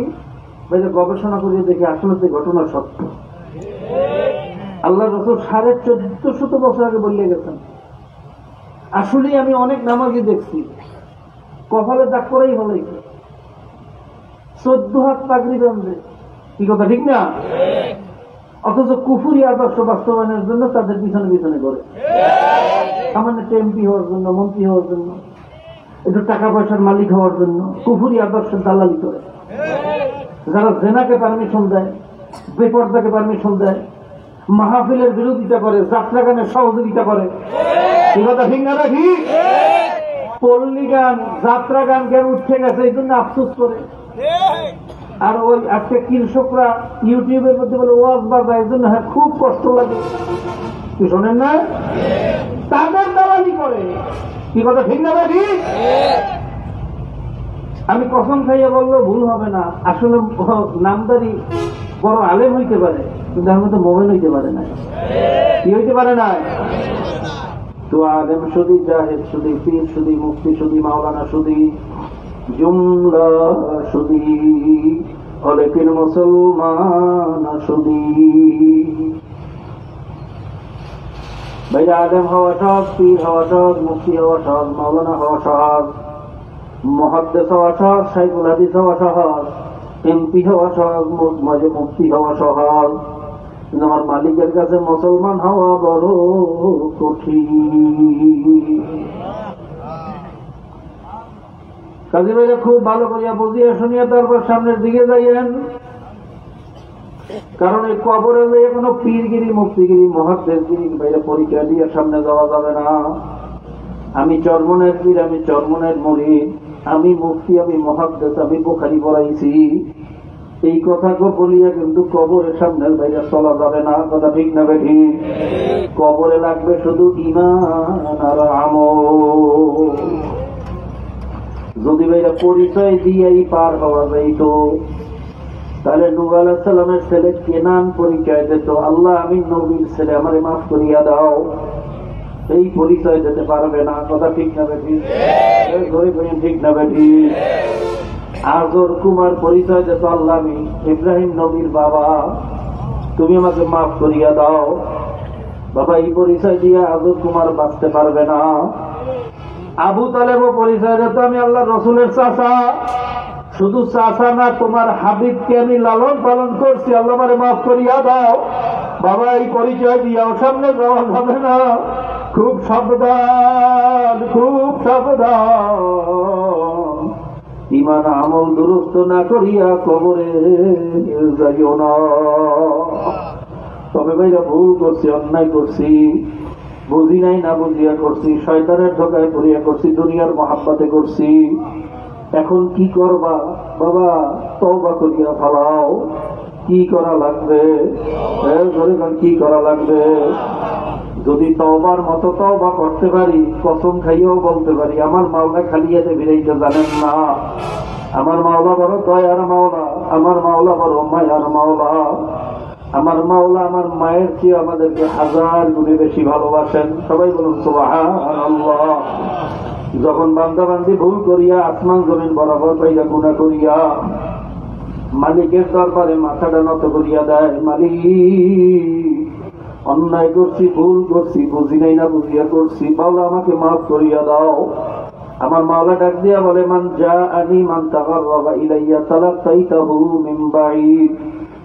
গবেষণা করে দেখি আসলে যে ঘটনা সত্য। আল্লাহ রাসূল 1450 বছর আগে বলে গেছেন। আসলে আমি অনেক নামাজি দেখছি, কপালে দাগ করেই হলে 14 হাত পাগড়ি বাঁধে। কি কথা ঠিক না? অথচ কুফরি আদর্শ বাস্তবায়নের জন্য তাদের পিছনে পিছনে করে। সামান্য একটা এমপি হওয়ার জন্য, মন্ত্রী হওয়ার জন্য, একটু টাকা পয়সার মালিক হওয়ার জন্য কুফরি আদর্শের দালালি করে। যারা জেনাকে পারমিশন দেয়, বেপর্দাকে পারমিশন দেয়, মাহফিলের বিরোধিতা করে, যাত্রা গানের সহযোগিতা করে, এই কথা ঠিক না রাখি? পল্লী গান, যাত্রা গান কেন উঠে গেছে এই জন্য আফসোস করে। আর ওই আজকে কৃষকরা ইউটিউবের মধ্যে বলে ওয়াজ বাজায়, এই জন্য হ্যাঁ খুব কষ্ট লাগে। কি শোনেন না? তাদের দালালি করে। কি কথা ঠিক না ভাই? আমি কসম খাইয়া বললেও ভুল হবে না, আসলে নামদারি বড় আলেম হইতে পারে, কিন্তু আমার তো মোমেন হইতে পারে না। কি হইতে পারে না? তো আলেম শুধু, জাহেদ শুধু, পীর শুধু, মুফতি শুধু, মাওলানা শুধু, জুমলা শুধু, অলেকিন মুসলমান শুধু। ভাই আলেম হওয়া সহজ, পীর হওয়া সহজ, মুফতি হওয়া সহজ, মাওলানা হওয়া সহজ, মুহাদ্দিস হওয়া সহজ, শাইখুল হাদিস হওয়া সহজ, এমপি হওয়া সহজ, মাঝে মুফতি হওয়া সহজ, কিন্তু আমার মালিকের কাছে মুসলমান হওয়া বড় কঠিন। কাজী ভাইরা খুব ভালো করিয়া বুঝিয়া শুনিয়া তারপর সামনের দিকে যাইয়েন, কারণ এই কবরে লইয়া কোনো পীরগিরি, মুফতিগিরি, মুহাদ্দিসগিরি বাইরে পরিচয় দিয়ে সামনে যাওয়া যাবে না। আমি চরমনের পীর, আমি চরমনের মুরিদ, আমি মুফতি, আমি মুহাদ্দিস, আমি বুখারী পড়াইছি, এই কথা বলিয়া কিন্তু কবরের সামনের বাইরে চলা যাবে না। কথা ঠিক না বেঠি? কবরে লাগবে শুধু ঈমান আর আমল। যদি ভাইরা পরিচয় দিয়েই পার হওয়া যাইত, তাহলে নূহ আলাইহিস সালামের ছেলে কেনান পরিচয় দিত, আল্লাহ আমি নবীর ছেলে, আমারে মাফ করিয়া দাও। এই পরিচয় দিতে পারবে না। কথা ঠিক না বেঠি? ঠিক না বেঠি? আজর কুমার পরিচয় দিত, আল্লাহ আমি ইব্রাহিম নবীর বাবা, তুমি আমাকে মাফ করিয়া দাও। বাবা এই পরিচয় দিয়ে আজর কুমার বাঁচতে পারবে না। আবু তালেবও পরিচয় দিত, আমি আল্লাহ রসুলের চাচা, শুধু চাচা না, তোমার হাবিবকে আমি লালন পালন করছি, আল্লাহ আমারে মাফ করিয়া দাও। বাবা এই পরিচয় দিয়াও সামনে যাওয়া যাবে না। খুব সাবধান, খুব সাবধান, ঈমান আমল দুরুস্ত না করিয়া কবরে যাইও না। তবে ভাইরা ভুল করছি, অন্যায় করছি, বুঝি নাই না বুঝিয়া করছি, শয়তানের ধোকায় পড়িয়া করছি, দুনিয়ার মহাব্বতে করছি। এখন কি করবা বাবা? তওবা করিয়া ফেলাও। কি করা লাগবে? কি করা লাগবে? যদি তওবার মতো তওবা করতে পারি, কসম খাইয়াও বলতে পারি, আমার মাওলা খালিয়াতে ফিরাইতে জানেন না। আমার মাওলা বড় দয়ার মাওলা, আমার মাওলা বড় মায়ার মাওলা। আমার মাওলা আমার মায়ের চেয়ে আমাদেরকে 1000 গুণে বেশি ভালোবাসেন। সবাই বলুন সুবহানাল্লাহ। যখন বান্দা বান্দি ভুল করিয়া আসমান জমিন বরাবর পাইয়া গুনাহ করিয়া মালিকের দরবারে মাথাটা নত করিয়া দেয়, মালিক অন্যায় করছি, ভুল করছি, বুঝি নাই না বুঝিয়া করছি, মাওলা আমাকে মাফ করিয়া দাও। আমার মাওলা ডাক দিয়া বলে, মান জাআনি মান তাকাররাবা ইলাইয়া তালাক্কাইতাহু মিন বাঈদ।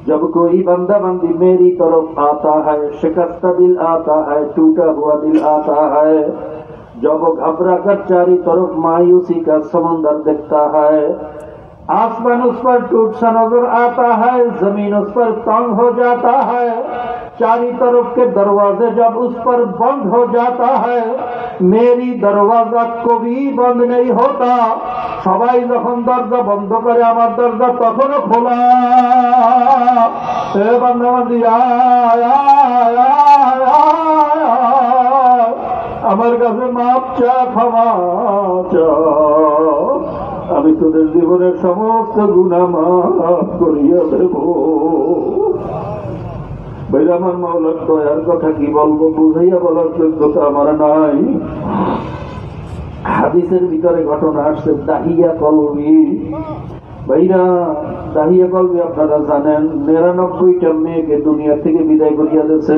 जब कोई बंदा बंदी मेरी तरफ आता है, शिकस्ता दिल आता है, टूटा हुआ दिल आता है, जब वो घबरा कर चारी तरफ मायूसी का समंदर दिखता है, आसमान उस पर टूट सा नजर आता है, जमीन उस पर तंग हो जाता है, चारी तरफ के दरवाजे जब उस पर बंद हो जाता है, मेरी दरवाजा को भी बंद नहीं होता। সবাই যখন দরজা বন্ধ করে, আমার দরজা তখনও খোলা। আমার কাছে মাপ চা, ক্ষমা চা, আমি তোদের জীবনের সমস্ত গুনাহ মাফ করিয়া দেব। ভাই আমার মাওলার দয়ার কথা কি বলবো, বুঝাইয়া বলার যোগ্যতা আমার নাই। হাদিসের ভিতরে ঘটনা আসছে, দাহিয়া কলবি। ভাইরা দাহিয়া কলবি আপনারা জানেন, 99টা মেয়েকে দুনিয়া থেকে বিদায় করিয়া দিয়েছে।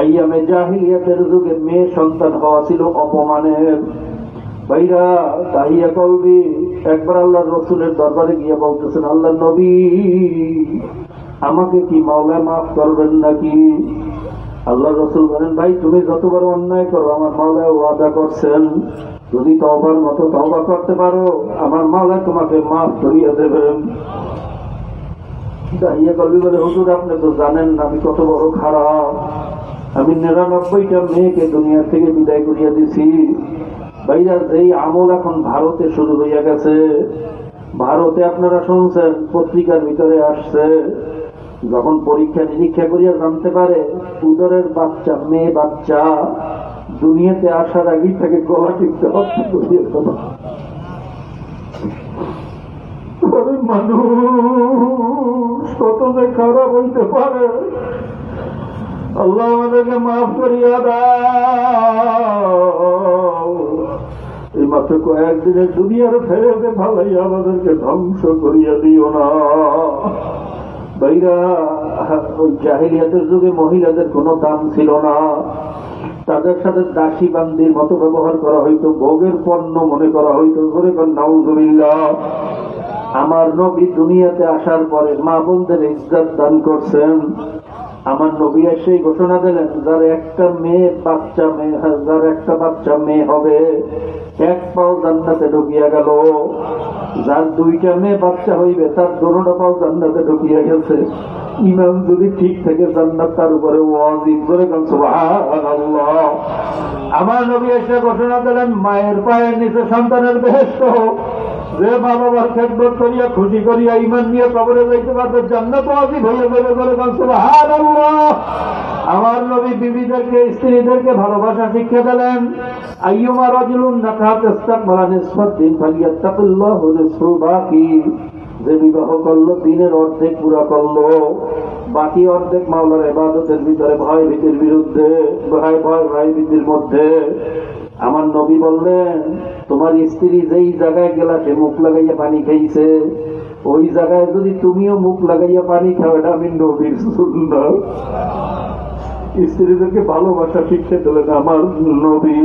আইয়ামে জাহিলিয়াতের যুগে মেয়ে সন্তান হওয়া ছিল অপমানের। ভাইরা দাহিয়া কলবি একবার আল্লাহর রসুলের দরবারে গিয়ে বলতেছেন, আল্লাহ নবী আমাকে কি মাওলা মাফ করবেন নাকি? আল্লাহ রসুল বলেন, ভাই তুমি যত বড় অন্যায় করো, আমার মাওলা ওয়াদা করছেন যদি তওবার মতো তওবা করতে পারো, আমার মাওলা তোমাকে মাফ করিয়ে দেবেন। দাঁড়িয়ে কলবি বলে, হুজুর আপনি তো জানেন না আমি কত বড় খারাপ, আমি 99টা মেয়েকে দুনিয়া থেকে বিদায় করিয়া দিছি। ভাইরা, যেই আমল এখন ভারতে শুরু হইয়া গেছে, ভারতে আপনারা শুনছেন পত্রিকার ভিতরে আসছে, যখন পরীক্ষা নিরীক্ষা করিয়া জানতে পারে উদরের বাচ্চা, মেয়ে বাচ্চা দুনিয়াতে আসার আগেই তাকে গলা টিপতে হত্যা করিয়ে দেওয়া। মানুষ কত যে খারাপ হইতে পারে, আল্লাহ আমাদেরকে মাফ করিয়া দাও। এই মাত্র কয়েকদিনের দুনিয়ার ফেরেতে ভালাই আমাদেরকে ধ্বংস করিয়া দিও না। ভাইরা, ওই জাহিলিয়াতের যুগে মহিলাদের কোনো দাম ছিল না, তাদের সাথে দাসী বান্দির মতো ব্যবহার করা হইতো, ভোগের পণ্য মনে করা হইতো। নাউযুবিল্লাহ। আমার নবী দুনিয়াতে আসার পরে মা বোনদের ইজ্জত দান করছেন। আমার নবী এসে ঘোষণা দিলেন, যার একটা বাচ্চা মেয়ে হবে, এক পাও জান্নাতে ঢুকিয়া গেল। যার 2টা মেয়ে বাচ্চা হইবে, তার দোনোটা পাও জান্নাতে ঢুকিয়া গেছে। ইমান যদি ঠিক থেকে জান্নাত তার উপরে ওয়াজিব করে। সুবহানাল্লাহ। আমার নবী এসে ঘোষণা দিলেন, মায়ের পায়ের নিচে সন্তানের বেহেশত। যে মা বাবার খেদমত করিয়া খুশি করিয়া ইমান নিয়ে কবরে যাইতে পারবে, জান্নাত ওয়াজিব হইয়া যাবে। সুবহানাল্লাহ। আমার নবী বিবিদেরকে, স্ত্রীদেরকে ভালোবাসা শিক্ষা দিলেন। আইয়ুমা রাজুলুন নাকাত ইস্তাকবালা নিসফাদ্দিন ফালিয়াত্তাকিল্লাহু নিসফাল বাকি। যে বিবাহ করলো দিনের অর্ধেক পুরা করলো, বাকি অর্ধেক মাওলার ইবাদতের ভিতরে ভয় ভীতির বিরুদ্ধে, ভয় ভীতির মধ্যে। আমার নবী বললেন, তোমার স্ত্রী যেই জায়গায় গেলা সে মুখ লাগাইয়া পানি খাইছে, ওই জায়গায় যদি তুমিও মুখ লাগাইয়া পানি খাও, এটা আমি নবীর সুন্নাত। স্ত্রীদেরকে ভালোবাসা শিক্ষা দিলেন আমার নবী।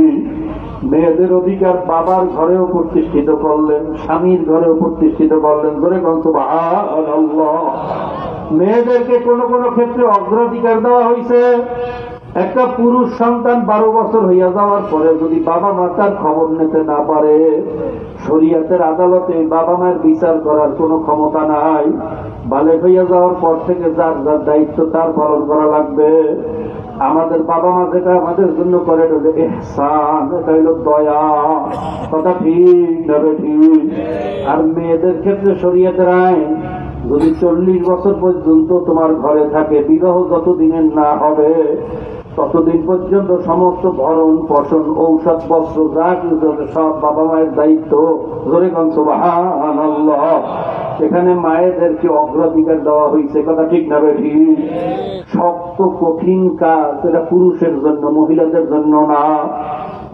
মেয়েদের অধিকার বাবার ঘরেও প্রতিষ্ঠিত করলেন, স্বামীর ঘরেও প্রতিষ্ঠিত করলেন। ধরে সুবহানাল্লাহ। মেয়েদেরকে কোন কোন ক্ষেত্রে অগ্রাধিকার দেওয়া হয়েছে। একটা পুরুষ সন্তান 12 বছর হইয়া যাওয়ার পরে যদি বাবা মা তার খবর নিতে না পারে, শরীয়তের আদালতে বাবা মায়ের বিচার করার কোনো ক্ষমতা নাই। বালেগ হইয়া যাওয়ার পর থেকে যার যার দায়িত্ব তার পালন করা লাগবে। আমাদের বাবা মা যেটা আমাদের জন্য করে, এটা হলো ইহসান, এটা হলো দয়া। কথা ঠিক না ঠিক? আর মেয়েদের ক্ষেত্রে শরীয়তের আইন, যদি 40 বছর পর্যন্ত তোমার ঘরে থাকে, বিবাহ যতদিনের না হবে ততদিন পর্যন্ত সমস্ত ভরণ পোষণ, ঔষধ, বস্ত্র যা কিছু সব বাবা মায়ের দায়িত্ব। জোরে কোন সুবহানাল্লাহ। এখানে মায়েদেরকে অগ্রাধিকার দেওয়া হয়েছে। কথা ঠিক না ঠিক? শক্ত কঠিন কাজ, এটা পুরুষের জন্য, মহিলাদের জন্য না।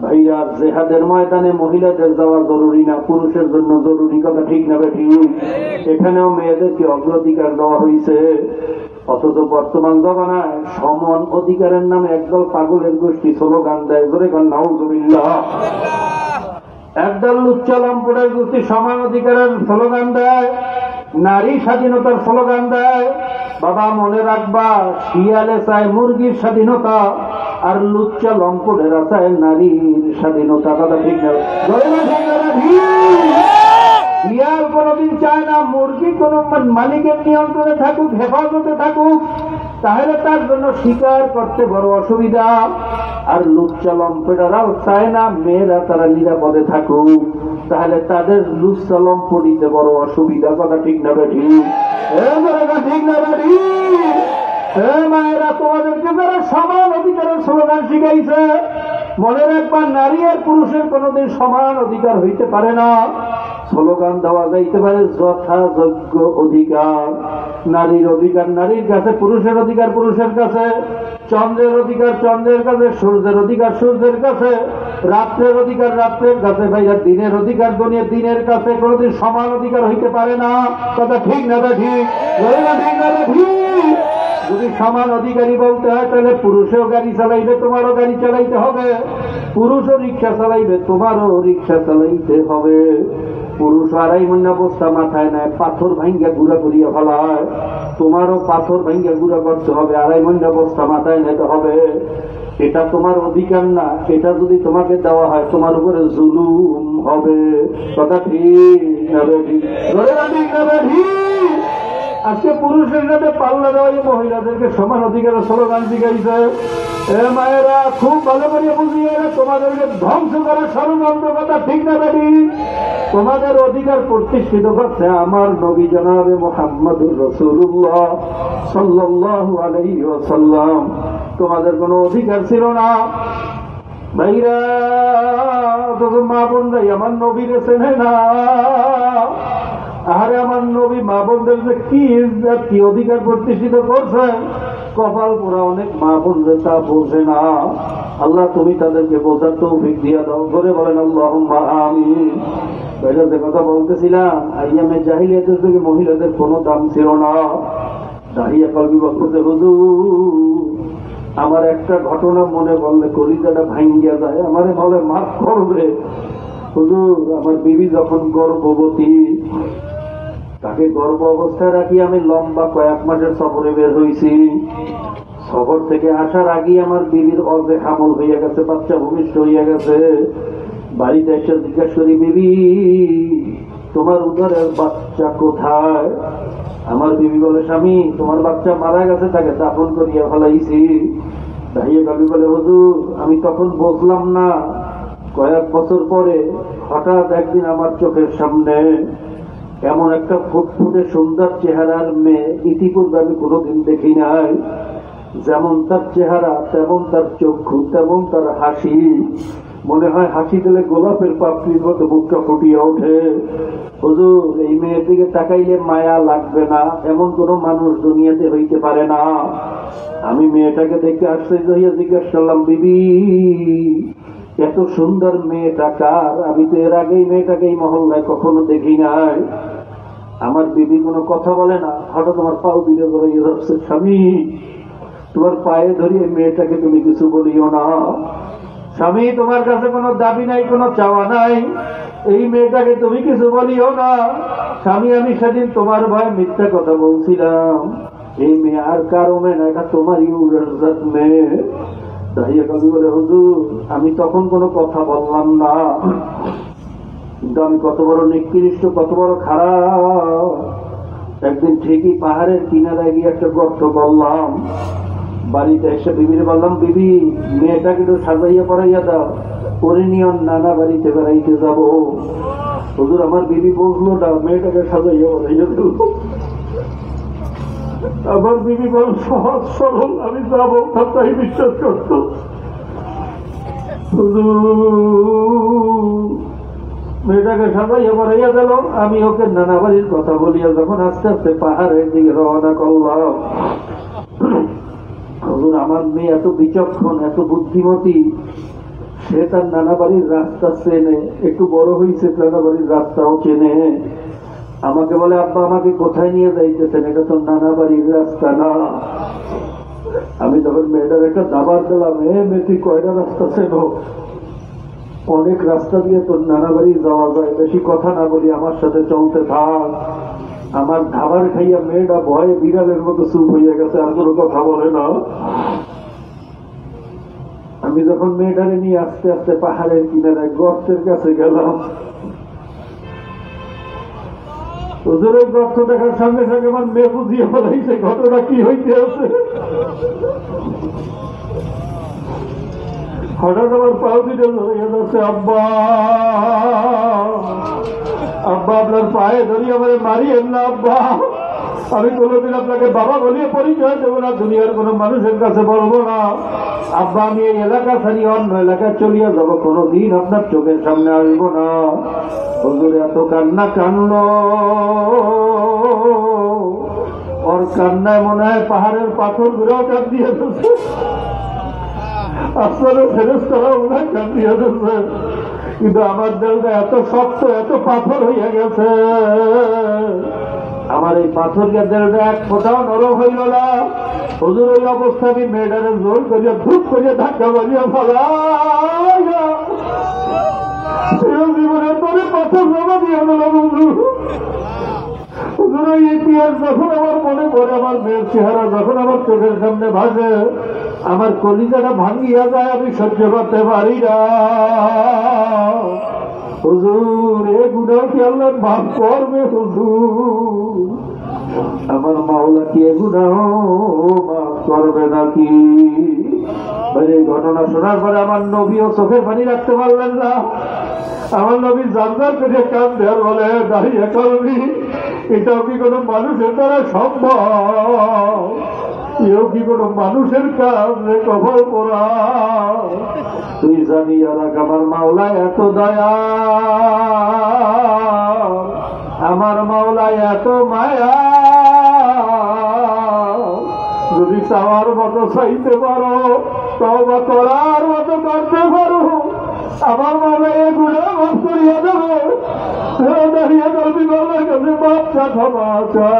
ভাইয়া, জেহাদের ময়দানে মহিলাদের যাওয়া জরুরি না, পুরুষের জন্য জরুরি। কথা ঠিক না ঠিক? এখানেও মেয়েদেরকে অগ্রাধিকার দেওয়া হয়েছে। অথচ বর্তমান জমানায় সমান অধিকারের নামে একদল পাগলের গোষ্ঠী স্লোগান দেয়। জোরে কোন নাউযুবিল্লাহ। একদল লুচ্চা লম্পটের গোষ্ঠী সমান অধিকারের স্লোগান দেয়, নারী স্বাধীনতার স্লোগান দেয়। বাবা মনে রাখবা, শিয়ালে চায় মুরগির স্বাধীনতা, আর লুচ্চা লম্পটেরা চায় নারীর স্বাধীনতা। কথা ঠিক না? শিয়াল কোনদিন চায় না মুরগি কোন মালিকের নিয়ন্ত্রণে থাকুক, হেফাজতে থাকুক, তাহলে তার জন্য শিকার করতে বড় অসুবিধা। আর লুচ্চা লম্পটেরাও চায় না মেয়েরা তারা নিরাপদে থাকুক, তাহলে তাদের লুচ্চা লম্পটিতে বড় অসুবিধা। কথা ঠিক না বেঠি? ঠিক না বেঠি? মায়েরা, তোমাদেরকে যারা সমান অধিকারের স্লোগান শিখাইছে, মনে রাখবা নারী আর পুরুষের কোনদিন সমান অধিকার হইতে পারে না। স্লোগান দেওয়া যাইতে পারে যথাযোগ্য অধিকার। নারীর অধিকার নারীর কাছে, পুরুষের অধিকার পুরুষের কাছে, চন্দ্রের অধিকার চন্দ্রের কাছে, সূর্যের অধিকার সূর্যের কাছে, রাত্রের অধিকার রাত্রের কাছে। ভাইয়া, দিনের অধিকার দিনের কাছে। কোনদিন সমান অধিকার হইতে পারে না। কথা ঠিক না ঠিক? ঠিক না ঠিক? যদি সমান অধিকারী বলতে হয়, তাহলে পুরুষও গাড়ি চালাইবে, তোমারও গাড়ি চালাইতে হবে। পুরুষও রিক্সা চালাইবে, তোমারও রিক্সা চালাইতে হবে। পুরুষ 2.5 মণ বস্তা মাথায় নেয়, পাথর ভাঙ্গা গুঁড়া করিয়া ফেলায়। তোমারও পাথর ভাঙ্গা গুঁড়া করতে হবে, 2.5 মণ বস্তা মাথায় নিতে হবে। এটা তোমার অধিকার না, এটা যদি তোমাকে দেওয়া হয় তোমার উপরে জুলুম হবে। কথা ঠিক না ঠিক? আজকে পুরুষের সাথে পাল্লা দেওয়া মহিলাদেরকে সমান অধিকারের স্লোগান শিখাইছে। মায়েরা খুব ভালো করে বুঝিয়ে, তোমাদেরকে ধ্বংস করার ষড়যন্ত্র। কথা ঠিক না বেটি? তোমাদের অধিকার প্রতিষ্ঠিত করছে আমার নবী জনাবে মুহাম্মদুর রাসূলুল্লাহ সাল্লাল্লাহু আলাইহি ওয়াসাল্লাম। তোমাদের কোনো অধিকার ছিল না। ভাইরা মা বোনরাই আমার নবীরে চেনে না। আরে আমার নবী মা বোনদের যে কি অধিকার প্রতিষ্ঠিত করছেন, কপাল পোড়া অনেক মা বোনদের তা বোঝে না। আল্লাহ তুমি তাদেরকে বোঝার তৌফিক দিয়া দাও। করে বলেন আল্লাহুম্মা আমিন। যে কথা বলতেছিলাম, আইয়ামে জাহিলিয়াতের থেকে মহিলাদের কোনো দাম ছিল না। দাঁড়িয়ে কলবি বলতে, হুজুর আমার একটা ঘটনা মনে বললে কলিজাটা ভাঙ্গিয়া যায়, আমারে বলে মাফ করবে। হুজুর আমার বিবি যখন গর্ভবতী, তাকে গর্ভ অবস্থায় রাখি আমি লম্বা কয়েক মাসের সফরে বের হয়েছি। সফর থেকে আসার আগে আমার বিবির অর্ধেক হামল হইয়া গেছে, বাচ্চা ভূমিষ্ঠ হইয়া গেছে। বাড়িতে এসে জিজ্ঞাসা করি, বিবি তোমার উদরের বাচ্চা কোথায়? আমার বিবি বলে, স্বামী তোমার বাচ্চা মারা গেছে, তাকে দাফন করিয়া ফেলাইছি। দাঁড়িয়ে গাবি বলে, হুজুর আমি তখন বুঝলাম না। কয়েক বছর পরে হঠাৎ একদিন আমার চোখের সামনে এমন একটা ফুটফুটে সুন্দর চেহারার মেয়ে, ইতিপূর্বে আমি কোনোদিন দেখি নাই। যেমন তার চেহারা, তেমন তার চক্ষু, তেমন তার হাসি। মনে হয় হাসি দিলে গোলাপের পাপড়ির মতো বুকটা ফুটিয়ে ওঠে। হুজুর এই মেয়ের দিকে তাকাইলে মায়া লাগবে না, এমন কোন মানুষ দুনিয়াতে হইতে পারে না। আমি মেয়েটাকে দেখে আশ্চর্য হইয়া জিজ্ঞাসা করলাম, বিবি এত সুন্দর মেয়েটা কার? আমি তো এর আগেই মেয়েটাকে এই মহল্লায় কখনো দেখি নাই। আমার বিবি কোনো কথা বলে না, হঠাৎ তোমার পাও দিলে ধরিয়ে যাচ্ছে। স্বামী তোমার পায়ে ধরিয়ে মেয়েটাকে তুমি কিছু বলিও না। স্বামী তোমার কাছে কোনো দাবি নাই, কোনো চাওয়া নাই, এই মেয়েটাকে তুমি কিছু বলিও না। স্বামী আমি সেদিন তোমার ভয় মিথ্যা কথা বলছিলাম, এই মেয়ে আর কারো মেয়ে না, এটা তোমারই উড়াজাত মেয়ে। তাই কবি বলে, হুজুর আমি তখন কোনো কথা বললাম না, কিন্তু আমি কত বড় নিকৃষ্ট, কত বড় খারাপ। একদিন ঠিকই পাহাড়ের কিনারায় গিয়ে একটা গর্ত করলাম। বাড়িতে এসে বিবির বললাম, বিবি মেয়েটাকে একটু সাজাইয়া পড়াইয়া দাও, পরে নিয়ে নানা বাড়িতে বেড়াইতে যাব। হুজুর আমার বিবি বুঝলো না, মেয়েটাকে সাজাইয়া পড়াইয়া দেব। আমার বিবি বল সহজ সরল, আমি যাবো, তাই বিশ্বাস করত। মেয়েটাকে সাজাইয়া পড়াইয়া দিল। আমি ওকে নানা বাড়ির কথা বলিয়া যখন আস্তে আস্তে পাহাড়ের দিকে রওনা করলাম, আমার মেয়ে এত বিচক্ষণ, এত বুদ্ধিমতী, সে তার নানা বাড়ির রাস্তা চেনে, একটু বড় হয়েছে নানা বাড়ির রাস্তাও চেনে। আমাকে বলে, আব্বা আমাকে কোথায় নিয়ে যাইতেছেন? এটা তো নানা বাড়ির রাস্তা না। আমি তখন মেয়েটার একটা দাবার দিলাম, মেয়েটি কয়টা রাস্তা চেনো? অনেক রাস্তা দিয়ে তোর নানা বাড়ি যাওয়া যায়, বেশি কথা না বলি আমার সাথে চলতে থাক। আমার খাবার খাইয়া মেয়েটা ভয়ে বিড়ালের মতো চুপ হইয়া গেছে, আর কোনো কথা বলে না। আমি যখন মেয়েটারে নিয়ে আস্তে আস্তে পাহাড়ের কিনারে গর্তের কাছে গেলাম, হুজুরের গর্ত দেখার সঙ্গে সঙ্গে আমার মেয়ে বুঝিয়ে বলাইছে ঘটনা কি হইতে আছে। হঠাৎ আমার পাও দিতে ধরিয়ে যাচ্ছে, আব্বা আব্বা আপনার পায়ে ধরি আমার মারিয়েন না আব্বা। আমি কোনোদিন আপনাকে বাবা বলিয়ে পরিচয় দেবো না, দুনিয়ার কোনো মানুষের কাছে বলবো না। আব্বা আমি এই এলাকা ছাড়িয়ে অন্য এলাকায় চলিয়া যাবো, কোনোদিন আপনার চোখের সামনে আসবো না। হুজুর এত কান্না কান্দ, ওর কান্নায় মনে হয় পাহাড়ের পাথর গুলো কান দিয়ে দিচ্ছে, আসলে ফেরেশতারা মনে হয় কান দিয়ে দিচ্ছে। কিন্তু আমার দেহটা এত শক্ত, এত পাথর হইয়া গেছে, আমার এই পাথরকে দেহটা এক ফোঁটাও নরম হইল না। হুজুর ওই অবস্থা আমি মেয়েটারে জোর করিয়া ধূপ করিয়া ধাক্কা বাজিয়া ফেলা। জীবনের পরে কথা জমা দিয়ে গেল বন্ধু। ইতিহাস যখন আমার মনে পড়ে, আমার মেয়ের চেহারা যখন আমার চোখের সামনে ভাসে, আমার কলিজাটা ভাঙিয়া যায়, আমি সহ্য করতে পারি না। হুজুর, এ গুনাহ কি আল্লাহ মাফ করবে? হুজুর, আমার মাওলা কি এ গুনাহ মাফ করবে নাকি? এই ঘটনা শোনার পরে আমার নবীও চোখের পানি রাখতে পারলেন না। আমার নবী জানজার করে কাঁদতে আর বলে, দাঁড়িয়ে করবি, এটাও কি কোনো মানুষের দ্বারা সম্ভব? এও কি কোনো মানুষের কাজ রে কবর পড়া? তুই জানি আর আমার মাওলা এত দয়া, আমার মাওলা এত মায়া, যদি চাওয়ার মতো চাইতে পারো, তওবা করার মতো করতে পারো, আমার মাওলা এগুলো মাফ করিয়া দেবো। দাঁড়িয়ে করবি বাবার কাছে বাচ্চা ক্ষমা চা।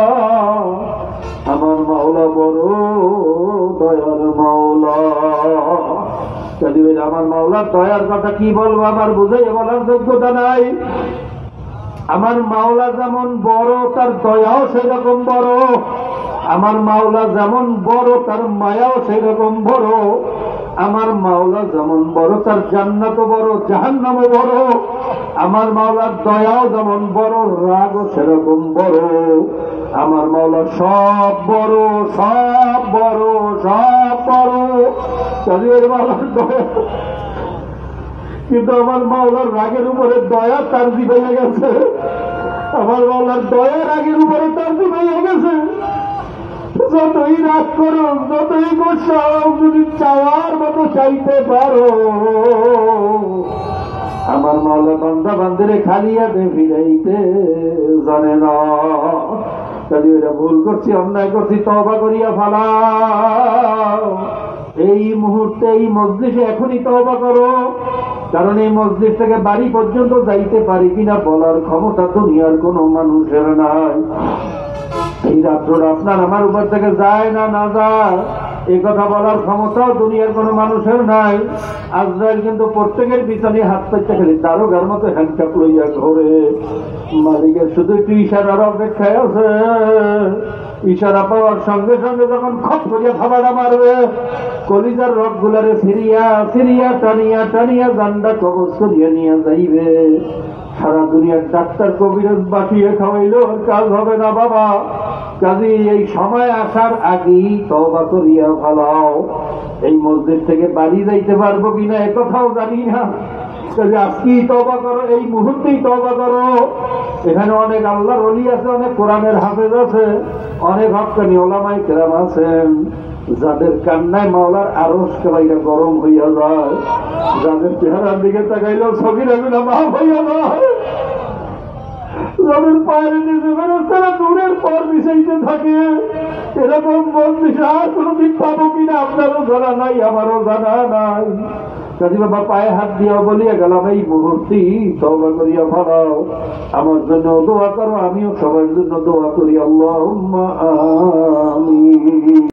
আমার মাওলা বড় দয়ার মাওলা। আমার মাওলার দয়ার কথা কি বলবো, আমার বুঝাই বলার যোগ্যতা নাই। আমার মাওলা যেমন বড়, তার দয়াও সেরকম বড়। আমার মাওলা যেমন বড়, তার মায়াও সেরকম বড়। আমার মাওলা যেমন বড়, তার জান্নাতও বড়, জাহান্নামও বড়। আমার মাওলার দয়াও যেমন বড়, রাগও সেরকম বড়। আমার মাওলা সব বড়, সব বড়, সব বড়। মাওলার দয়া, কিন্তু আমার মাওলার রাগের উপরে দয়া তার হয়ে গেছে। আমার মাওলার দয়া রাগের উপরে তার হয়ে গেছে। যতই রাগ করো, যতই গোসা, যদি চাওয়ার মতো চাইতে পারো, আমার মাওলা বান্দা বান্দিরে খালিয়াতে ফিরাইতে জানে না। যদি ওটা ভুল করছি, অন্যায় করছি, তওবা করিয়া ফালাও। এই মুহূর্তে, এই মজলিসে এখনই তওবা করো। কারণ এই মসজিদ থেকে বাড়ি পর্যন্ত যাইতে পারি কিনা বলার ক্ষমতা দুনিয়ার কোন মানুষের নাই। এই রাত্রটা আপনার আমার উপর থেকে যায় না না যায়, এই কথা বলার ক্ষমতাও দুনিয়ার কোন মানুষের নাই। আজরাইল কিন্তু প্রত্যেকের পিছনে হাত পাইতে খেলি দারোগার মতো হ্যান্ডকাপ লইয়া ঘরে। মালিকের শুধু একটু ইশারার অপেক্ষায় আছে। ইশারা পাওয়ার সঙ্গে সঙ্গে যখন খপ করিয়া খাবারটা মারবে, কলিজার রক গুলারে ফিরিয়া ফিরিয়া টানিয়া টানিয়া জান্ডা কবজ করিয়া নিয়ে যাইবে। সারা দুনিয়ার ডাক্তার কবিরাজ বাঁচিয়ে খাওয়াইলেও কাজ হবে না বাবা। কাজে এই সময় আসার আগেই তওবা করিয়া ফেলাও। এই মসজিদ থেকে বাড়ি যাইতে পারবো কিনা এ কথাও জানি না। কাজে আজকেই তওবা করো, এই মুহূর্তেই তওবা করো। এখানে অনেক আল্লাহর ওলি আছে, অনেক কোরআনের হাফেজ আছে, অনেক হক্কানি ওলামায়ে কেরাম আছেন, যাদের কান্নায় মাওলার আরশ কাবাইরা গরম হইয়া যায়, যাদের চেহারার দিকে তাকাইলেও সগীরা গুনাহ মাফ হইয়া যায়, যাদের পায়ের নিচে ফেরেশতারা নূরের পর মিশাইতে থাকে। এরকম মজলিস আর কোনদিন পাবো কিনা আপনারও জানা নাই, আমারও জানা নাই। কাজী বাবা পায়ে হাত দিয়া বলিয়া গেলাম, এই মুহূর্তে তওবা করিয়া ফেলাও। আমার জন্য দোয়া করো, আমিও সবার জন্য দোয়া করি। আল্লাহুম্মা